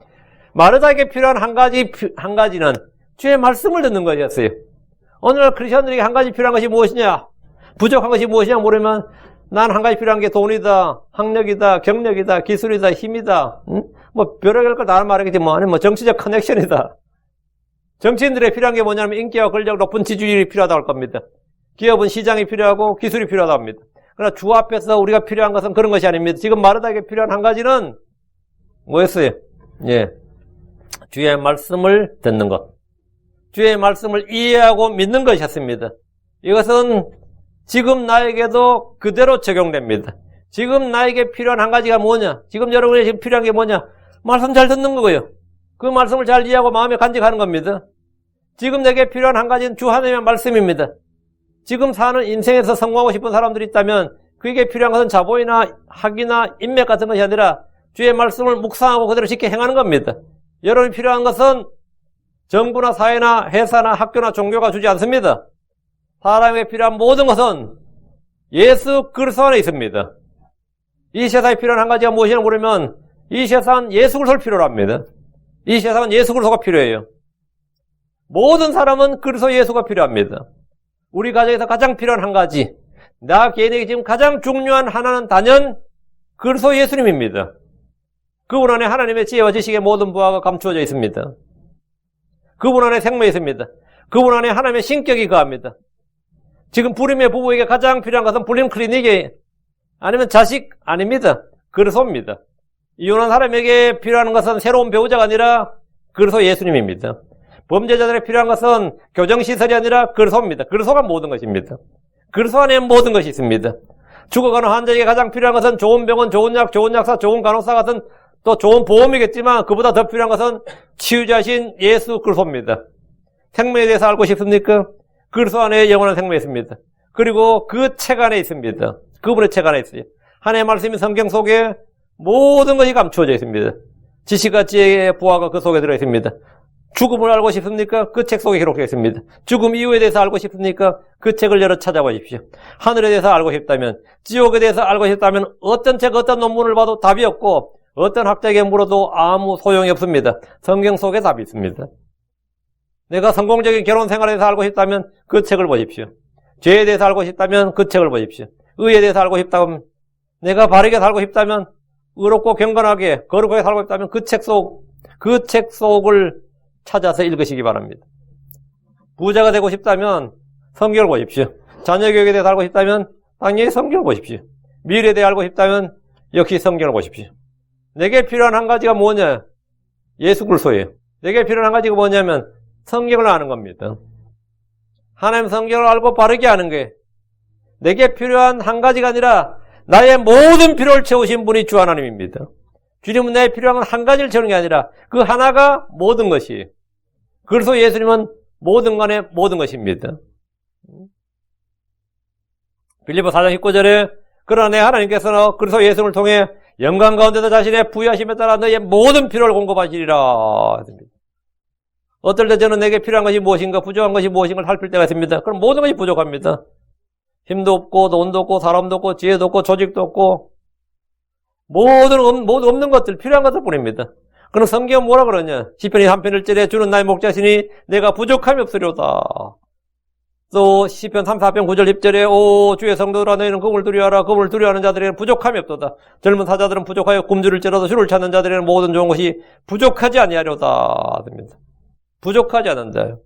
마르다에게 필요한 한 가지는 주의 말씀을 듣는 것이었어요. 오늘날 크리스천들에게 한 가지 필요한 것이 무엇이냐? 부족한 것이 무엇이냐 물으면 난 한 가지 필요한 게 돈이다, 학력이다, 경력이다, 기술이다, 힘이다. 뭐 별의별 걸 다 말하겠지만 아니면 정치적 커넥션이다. 정치인들의 필요한 게 뭐냐면 인기와 권력, 높은 지지율이 필요하다고 할 겁니다. 기업은 시장이 필요하고 기술이 필요하다고 합니다. 그러나 주 앞에서 우리가 필요한 것은 그런 것이 아닙니다. 지금 마르다에게 필요한 한 가지는 뭐였어요? 예. 주의 말씀을 듣는 것. 주의 말씀을 이해하고 믿는 것이었습니다. 이것은 지금 나에게도 그대로 적용됩니다. 지금 나에게 필요한 한 가지가 뭐냐? 지금 여러분이 지금 필요한 게 뭐냐? 말씀 잘 듣는 거고요. 그 말씀을 잘 이해하고 마음에 간직하는 겁니다. 지금 내게 필요한 한 가지는 주 하나님의 말씀입니다. 지금 사는 인생에서 성공하고 싶은 사람들이 있다면 그에게 필요한 것은 자본이나 학위나 인맥 같은 것이 아니라 주의 말씀을 묵상하고 그대로 쉽게 행하는 겁니다. 여러분이 필요한 것은 정부나 사회나 회사나 학교나 종교가 주지 않습니다. 사람에게 필요한 모든 것은 예수 그리스도 안에 있습니다. 이 세상에 필요한 한 가지가 무엇이냐 물으면 이 세상은 예수 그리스도를 필요로 합니다. 이 세상은 예수 그리스도가 필요해요. 모든 사람은 그리스도 예수가 필요합니다. 우리 가정에서 가장 필요한 한 가지, 나 개인에게 지금 가장 중요한 하나는 단연 그리스도 예수님입니다. 그분 안에 하나님의 지혜와 지식의 모든 부하가 감추어져 있습니다. 그분 안에 생명이 있습니다. 그분 안에 하나님의 신격이 거합니다. 지금 불임의 부부에게 가장 필요한 것은 불임 클리닉이 아니면 자식 아닙니다. 그리스도입니다. 이혼한 사람에게 필요한 것은 새로운 배우자가 아니라 그리스도 예수님입니다. 범죄자들에게 필요한 것은 교정시설이 아니라 그리스도입니다. 그리스도가 모든 것입니다. 그리스도 안에 모든 것이 있습니다. 죽어가는 환자에게 가장 필요한 것은 좋은 병원, 좋은 약, 좋은 약사, 좋은 간호사 같은 또 좋은 보험이겠지만 그보다 더 필요한 것은 치유자신 예수 그리스도입니다. 생명에 대해서 알고 싶습니까? 그리스도 안에 영원한 생명이 있습니다. 그리고 그 책 안에 있습니다. 그분의 책 안에 있어요. 하나님의 말씀이 성경 속에 모든 것이 감추어져 있습니다. 지식과 지혜의 부하가 그 속에 들어있습니다. 죽음을 알고 싶습니까? 그 책 속에 기록되어 있습니다. 죽음 이후에 대해서 알고 싶습니까? 그 책을 열어 찾아보십시오. 하늘에 대해서 알고 싶다면, 지옥에 대해서 알고 싶다면 어떤 책, 어떤 논문을 봐도 답이 없고 어떤 학자에게 물어도 아무 소용이 없습니다. 성경 속에 답이 있습니다. 내가 성공적인 결혼 생활에 대해서 알고 싶다면 그 책을 보십시오. 죄에 대해서 알고 싶다면 그 책을 보십시오. 의에 대해서 알고 싶다면, 내가 바르게 살고 싶다면, 의롭고 경건하게 거룩하게 살고 싶다면 그 책 속을 찾아서 읽으시기 바랍니다. 부자가 되고 싶다면 성경을 보십시오. 자녀 교육에 대해서 알고 싶다면 당연히 성경을 보십시오. 미래에 대해 알고 싶다면 역시 성경을 보십시오. 내게 필요한 한 가지가 뭐냐? 예수 그리스도예요. 내게 필요한 한 가지가 뭐냐면 성경을 아는 겁니다. 하나님 성경을 알고 바르게 아는 게 내게 필요한 한 가지가 아니라 나의 모든 필요를 채우신 분이 주 하나님입니다. 주님은 내 필요한 건 한 가지를 채우는 게 아니라 그 하나가 모든 것이에요. 그래서 예수님은 모든 간의 모든 것입니다. 빌립보 4장 19절에 그러나 내 하나님께서는 그리스도 예수님을 통해 영광 가운데서 자신의 부유하심에 따라 너의 모든 필요를 공급하시리라. 어떨 때 저는 내게 필요한 것이 무엇인가, 부족한 것이 무엇인가를 살필 때가 있습니다. 그럼 모든 것이 부족합니다. 힘도 없고 돈도 없고 사람도 없고 지혜도 없고 조직도 없고 모두 없는 것들, 필요한 것들 뿐입니다. 그럼 성경은 뭐라 그러냐? 시편 3편 1절에 주는 나의 목자시니 내가 부족함이 없으리로다. 또 시편 34편 9절 10절에 오 주의 성도들아 너희는 그분을 두려워하라. 그분을 두려워하는 자들에게는 부족함이 없도다. 젊은 사자들은 부족하여 굶주릴지라도 주를 찾는 자들에게는 모든 좋은 것이 부족하지 아니하려다. 부족하지 않은 자요.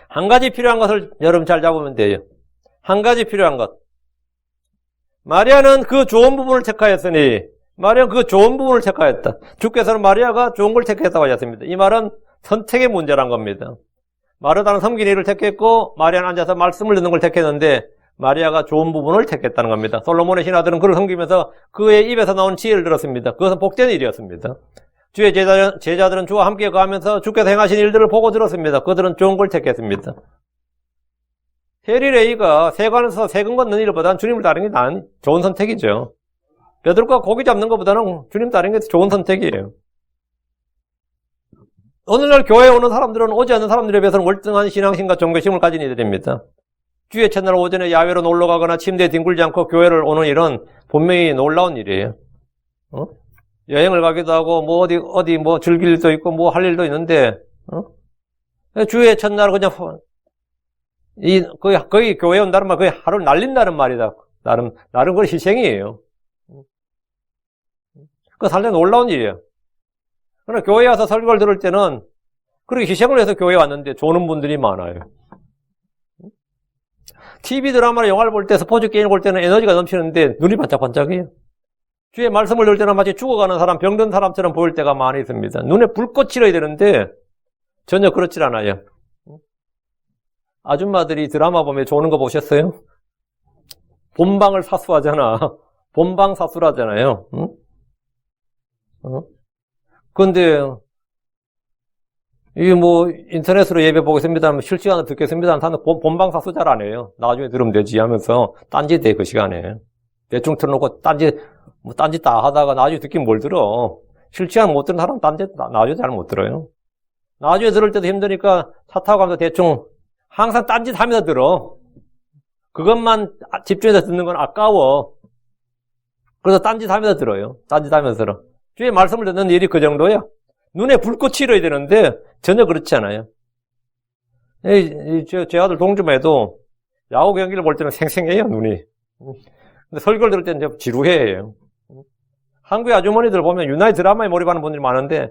한 가지 필요한 것을 여러분 잘 잡으면 돼요. 한 가지 필요한 것. 마리아는 그 좋은 부분을 택하였으니 마리아는 그 좋은 부분을 택하였다. 주께서는 마리아가 좋은 걸 택했다고 하셨습니다. 이 말은 선택의 문제란 겁니다. 마르다는 섬긴 일을 택했고 마리아는 앉아서 말씀을 듣는 걸 택했는데 마리아가 좋은 부분을 택했다는 겁니다. 솔로몬의 신하들은 그를 섬기면서 그의 입에서 나온 지혜를 들었습니다. 그것은 복된 일이었습니다. 주의 제자들은 주와 함께 가면서 주께서 행하신 일들을 보고 들었습니다. 그들은 좋은 걸 택했습니다. 세리레이가 세관에서 세금 걷는 일보다는 주님을 따르는 게 나은 좋은 선택이죠. 베드로가 고기 잡는 것보다는 주님 따르는 게 좋은 선택이에요. 오늘날 교회에 오는 사람들은 오지 않는 사람들에 비해서는 월등한 신앙심과 종교심을 가진 이들입니다. 주의 첫날 오전에 야외로 놀러 가거나 침대에 뒹굴지 않고 교회를 오는 일은 분명히 놀라운 일이에요. 여행을 가기도 하고 어디 즐길 일도 있고 할 일도 있는데 주의 첫날 그냥 거의 교회에 온다는 말 거의 하루 날린다는 말이다. 나름 그건 희생이에요. 그거 상당히 놀라운 일이에요. 그러나 교회에 와서 설교를 들을 때는 그렇게 희생을 해서 교회에 왔는데 조는 분들이 많아요. TV 드라마나 영화를 볼 때, 스포츠 게임을 볼 때는 에너지가 넘치는데 눈이 반짝반짝해요. 주의 말씀을 들을 때는 마치 죽어가는 사람, 병든 사람처럼 보일 때가 많이 있습니다. 눈에 불꽃이 일어야 되는데 전혀 그렇지 않아요. 아줌마들이 드라마 보면 좋은 거 보셨어요? 본방을 사수하잖아. 본방 사수라잖아요. 응? 근데 이게 뭐 인터넷으로 예배 보겠습니다. 실시간으로 듣겠습니다. 하는 본방 사수 잘 안 해요. 나중에 들으면 되지 하면서 딴짓 돼 그 시간에. 대충 틀어놓고 딴짓 다 하다가 나중에 듣긴 뭘 들어. 실시간 못 듣는 사람 딴짓 나중에 잘 못 들어요. 나중에 들을 때도 힘드니까 차 타고 가면서 대충 항상 딴짓 하면서 들어. 그것만 집중해서 듣는 건 아까워. 그래서 딴짓 하면서 들어요. 딴짓 하면서 들어. 주의 말씀을 듣는 일이 그 정도야. 눈에 불꽃이 일어야 되는데 전혀 그렇지 않아요. 제 아들 동주마에도 야구 경기를 볼 때는 생생해요, 눈이. 근데 설교를 들을 때는 좀 지루해요. 한국의 아주머니들 보면 유난히 드라마에 몰입하는 분들이 많은데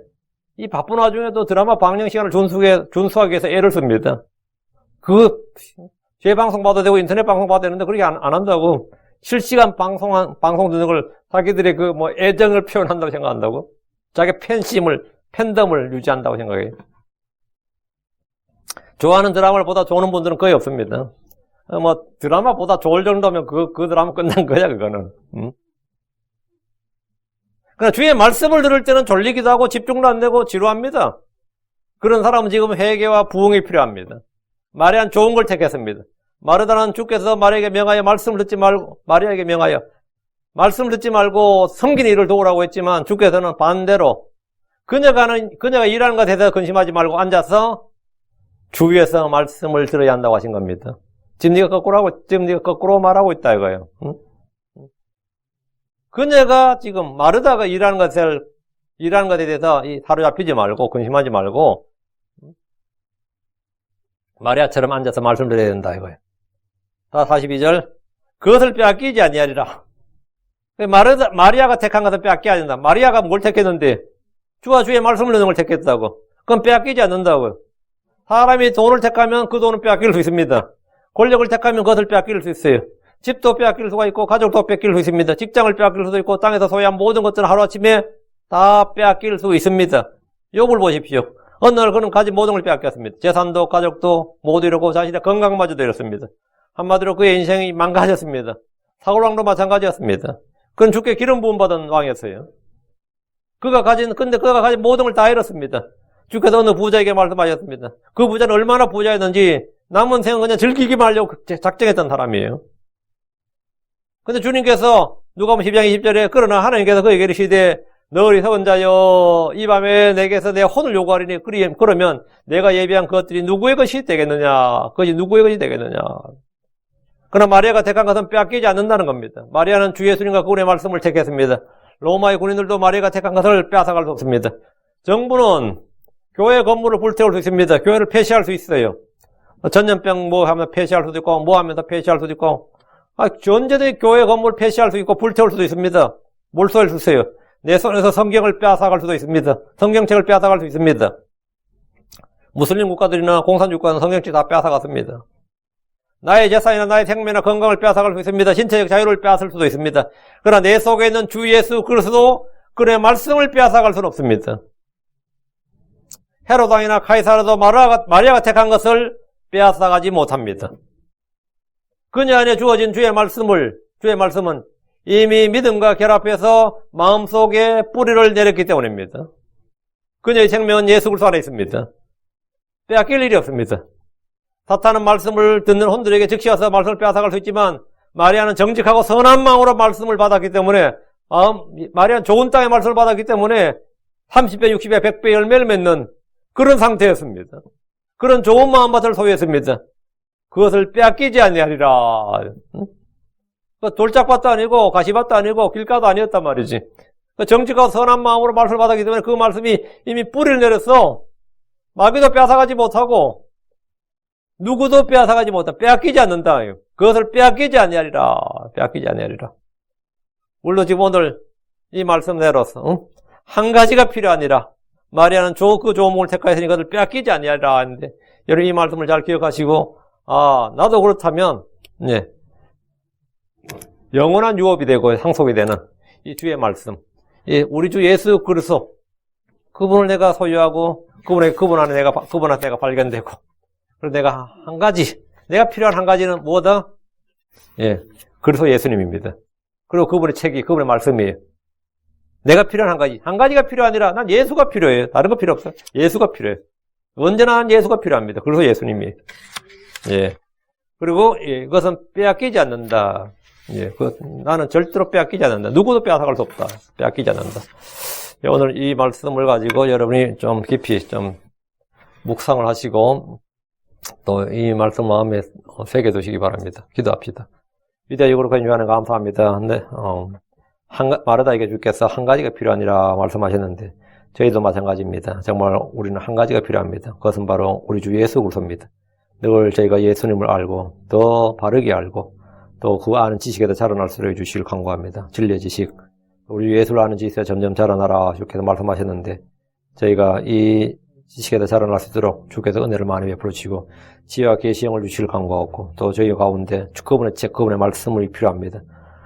이 바쁜 와중에도 드라마 방영 시간을 준수하기 위해서 애를 씁니다. 제 방송 봐도 되고 인터넷 방송 봐도 되는데 그렇게 안 한다고. 실시간 방송 듣는 걸 자기들의 애정을 표현한다고 생각한다고. 자기 팬덤을 유지한다고 생각해요. 좋아하는 드라마를 보다 좋은 분들은 거의 없습니다. 드라마보다 좋을 정도면 그 드라마 끝난 거야, 그거는. 그러나 주의 말씀을 들을 때는 졸리기도 하고 집중도 안 되고 지루합니다. 그런 사람은 지금 회개와 부흥이 필요합니다. 마리아는 좋은 걸 택했습니다. 마르다는 주께서 마리아에게 명하여 말씀을 듣지 말고 섬기는 일을 도우라고 했지만 주께서는 반대로 그녀가 일하는 것에 대해서 근심하지 말고 앉아서 주위에서 말씀을 들어야 한다고 하신 겁니다. 지금 네가 거꾸로 말하고 있다 이거예요. 응? 그녀가 지금 마르다가 일하는 것에 대해서 사로잡히지 말고 근심하지 말고 마리아처럼 앉아서 말씀을 드려야 된다 이거예요. 42절 그것을 빼앗기지 아니하리라. 마리아가 택한 것을 빼앗기지 않는다. 마리아가 뭘 택했는데 주와 주의 말씀을 듣는 걸 택했다고. 그건 빼앗기지 않는다고. 사람이 돈을 택하면 그 돈은 빼앗길 수 있습니다. 권력을 택하면 그것을 빼앗길 수 있어요. 집도 빼앗길 수가 있고 가족도 빼앗길 수 있습니다. 직장을 빼앗길 수도 있고 땅에서 소유한 모든 것들은 하루아침에 다 빼앗길 수 있습니다. 욥을 보십시오. 어느 날 그는 가진 모든 걸 빼앗겼습니다. 재산도 가족도 모두 잃었고 자신의 건강마저도 잃었습니다. 한마디로 그의 인생이 망가졌습니다. 사울왕도 마찬가지였습니다. 그는 주께 기름 부음 받은 왕이었어요. 그가 가진 모든 걸 다 잃었습니다. 주께서 어느 부자에게 말씀하셨습니다. 그 부자는 얼마나 부자였는지 남은 생은 그냥 즐기기만 하려고 작정했던 사람이에요. 근데 주님께서 누가복음 12장 20절에 그러나 하나님께서 그에게 이르시되 너 어리석은 자여 이 밤에 내게서 내 혼을 요구하리니 그러면 내가 예비한 것들이 누구의 것이 되겠느냐. 그것이 누구의 것이 되겠느냐. 그러나 마리아가 택한 것은 빼앗기지 않는다는 겁니다. 마리아는 주 예수님과 그분의 말씀을 택했습니다. 로마의 군인들도 마리아가 택한 것을 빼앗아갈 수 없습니다. 정부는 교회 건물을 불태울 수 있습니다. 교회를 폐쇄할 수 있어요. 전염병 하면 폐쇄할 수도 있고 하면서 폐쇄할 수도 있고 언제든지 교회 건물을 폐쇄할 수 있고 불태울 수도 있습니다. 몰수할 수 있어요. 내 손에서 성경을 빼앗아갈 수도 있습니다. 성경책을 빼앗아갈 수 있습니다. 무슬림 국가들이나 공산주의 국가는 성경책 다 빼앗아갔습니다. 나의 재산이나 나의 생명이나 건강을 빼앗아갈 수 있습니다. 신체적 자유를 빼앗을 수도 있습니다. 그러나 내 속에 있는 주 예수 그리스도 그의 말씀을 빼앗아갈 수는 없습니다. 헤롯 왕이나 카이사라도 마리아가 택한 것을 빼앗아가지 못합니다. 그녀 안에 주어진 주의 말씀은 이미 믿음과 결합해서 마음속에 뿌리를 내렸기 때문입니다. 그녀의 생명은 예수 그리스도 안에 있습니다. 빼앗길 일이 없습니다. 사탄은 말씀을 듣는 혼들에게 즉시 와서 말씀을 빼앗아갈 수 있지만 마리아는 정직하고 선한 마음으로 말씀을 받았기 때문에 마리아는 좋은 땅의 말씀을 받았기 때문에 30배, 60배, 100배 열매를 맺는 그런 상태였습니다. 그런 좋은 마음밭을 소유했습니다. 그것을 빼앗기지 아니하리라. 돌짝밭도 아니고 가시밭도 아니고 길가도 아니었단 말이지. 정직하고 선한 마음으로 말씀을 받았기 때문에 그 말씀이 이미 뿌리를 내렸어. 마귀도 빼앗아가지 못하고 누구도 빼앗아가지 못한다. 빼앗기지 않는다. 그것을 빼앗기지 아니하리라. 빼앗기지 아니하리라. 물론 지금 오늘 이 말씀대로서 한 가지가 필요하니라. 마리아는 그 좋은 몸을 택하였으니 그것을 빼앗기지 아니하리라 하는데 여러분 이 말씀을 잘 기억하시고 나도 그렇다면 예. 영원한 유업이 되고 상속이 되는 이 주의 말씀. 예, 우리 주 예수 그리스도. 그분을 내가 소유하고, 그분 안에 내가 발견되고. 그리고 내가 한 가지, 내가 필요한 한 가지는 뭐다? 예, 그리스도 예수님입니다. 그리고 그분의 책이, 그분의 말씀이에요. 내가 필요한 한 가지가 필요하니라. 난 예수가 필요해요. 다른 거 필요 없어요. 예수가 필요해요. 언제나 난 예수가 필요합니다. 그래서 예수님이. 예. 그리고, 예, 그것은 빼앗기지 않는다. 예, 나는 절대로 빼앗기지 않는다. 누구도 빼앗아갈 수 없다. 빼앗기지 않는다. 예, 오늘 이 말씀을 가지고 여러분이 좀 깊이 좀 묵상을 하시고, 또 이 말씀 마음에 새겨두시기 바랍니다. 기도합시다. 위대하고 거룩한 감사합니다. 근데, 마르다에게 주께서 한 가지가 필요하니라 말씀하셨는데 저희도 마찬가지입니다. 정말 우리는 한 가지가 필요합니다. 그것은 바로 우리 주 예수 그리스도입니다. 늘 저희가 예수님을 알고 더 바르게 알고 또 그 아는 지식에도 자라날 수 있게 해주시길 간구합니다. 진리의 지식, 우리 예수를 아는 지식에 점점 자라나라 주께서 말씀하셨는데 저희가 이 지식에도 자라날 수 있도록 주께서 은혜를 많이 베풀어 주시고 지혜와 계시형을 주시길 간구하고 또 저희 가운데 그분의 책, 그분의 말씀이 필요합니다.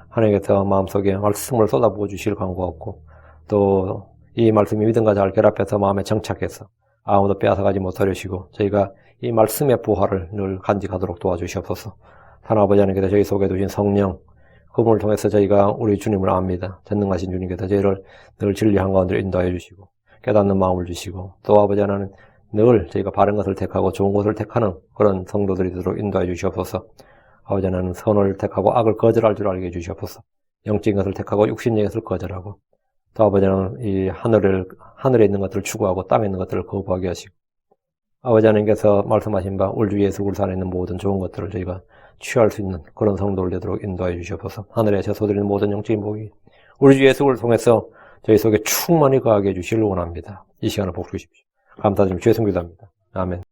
하나님께서 마음속에 말씀을 쏟아부어 주시길 간구하고 또 이 말씀이 믿음과 잘 결합해서 마음에 정착해서 아무도 빼앗아가지 못하려 하시고 저희가 이 말씀의 부활을 늘 간직하도록 도와주시옵소서. 하나님 아버지 하나님께서 저희 속에 두신 성령 그분을 통해서 저희가 우리 주님을 압니다. 전능하신 주님께서 저희를 늘 진리 한가운데 인도해 주시고 깨닫는 마음을 주시고 또 아버지 하나는 늘 저희가 바른 것을 택하고 좋은 것을 택하는 그런 성도들이 되도록 인도해 주시옵소서. 아버지 하나는 선을 택하고 악을 거절할 줄 알게 해주시옵소서. 영적인 것을 택하고 육신적인 것을 거절하고 또 아버지 하나는 이 하늘에 있는 것들을 추구하고 땅에 있는 것들을 거부하게 하시고 아버지 하나님께서 말씀하신 바 우리 주 예수 그리스도 안에 있는 모든 좋은 것들을 저희가 취할 수 있는 그런 성도를 되도록 인도해 주시옵소서. 하늘에 저소드리는 모든 영적인 복이 우리 주 예수를 통해서 저희 속에 충만히 거하게 해주시길 원합니다. 이 시간을 복 주십시오. 감사드리며 주의 성기도합니다. 아멘.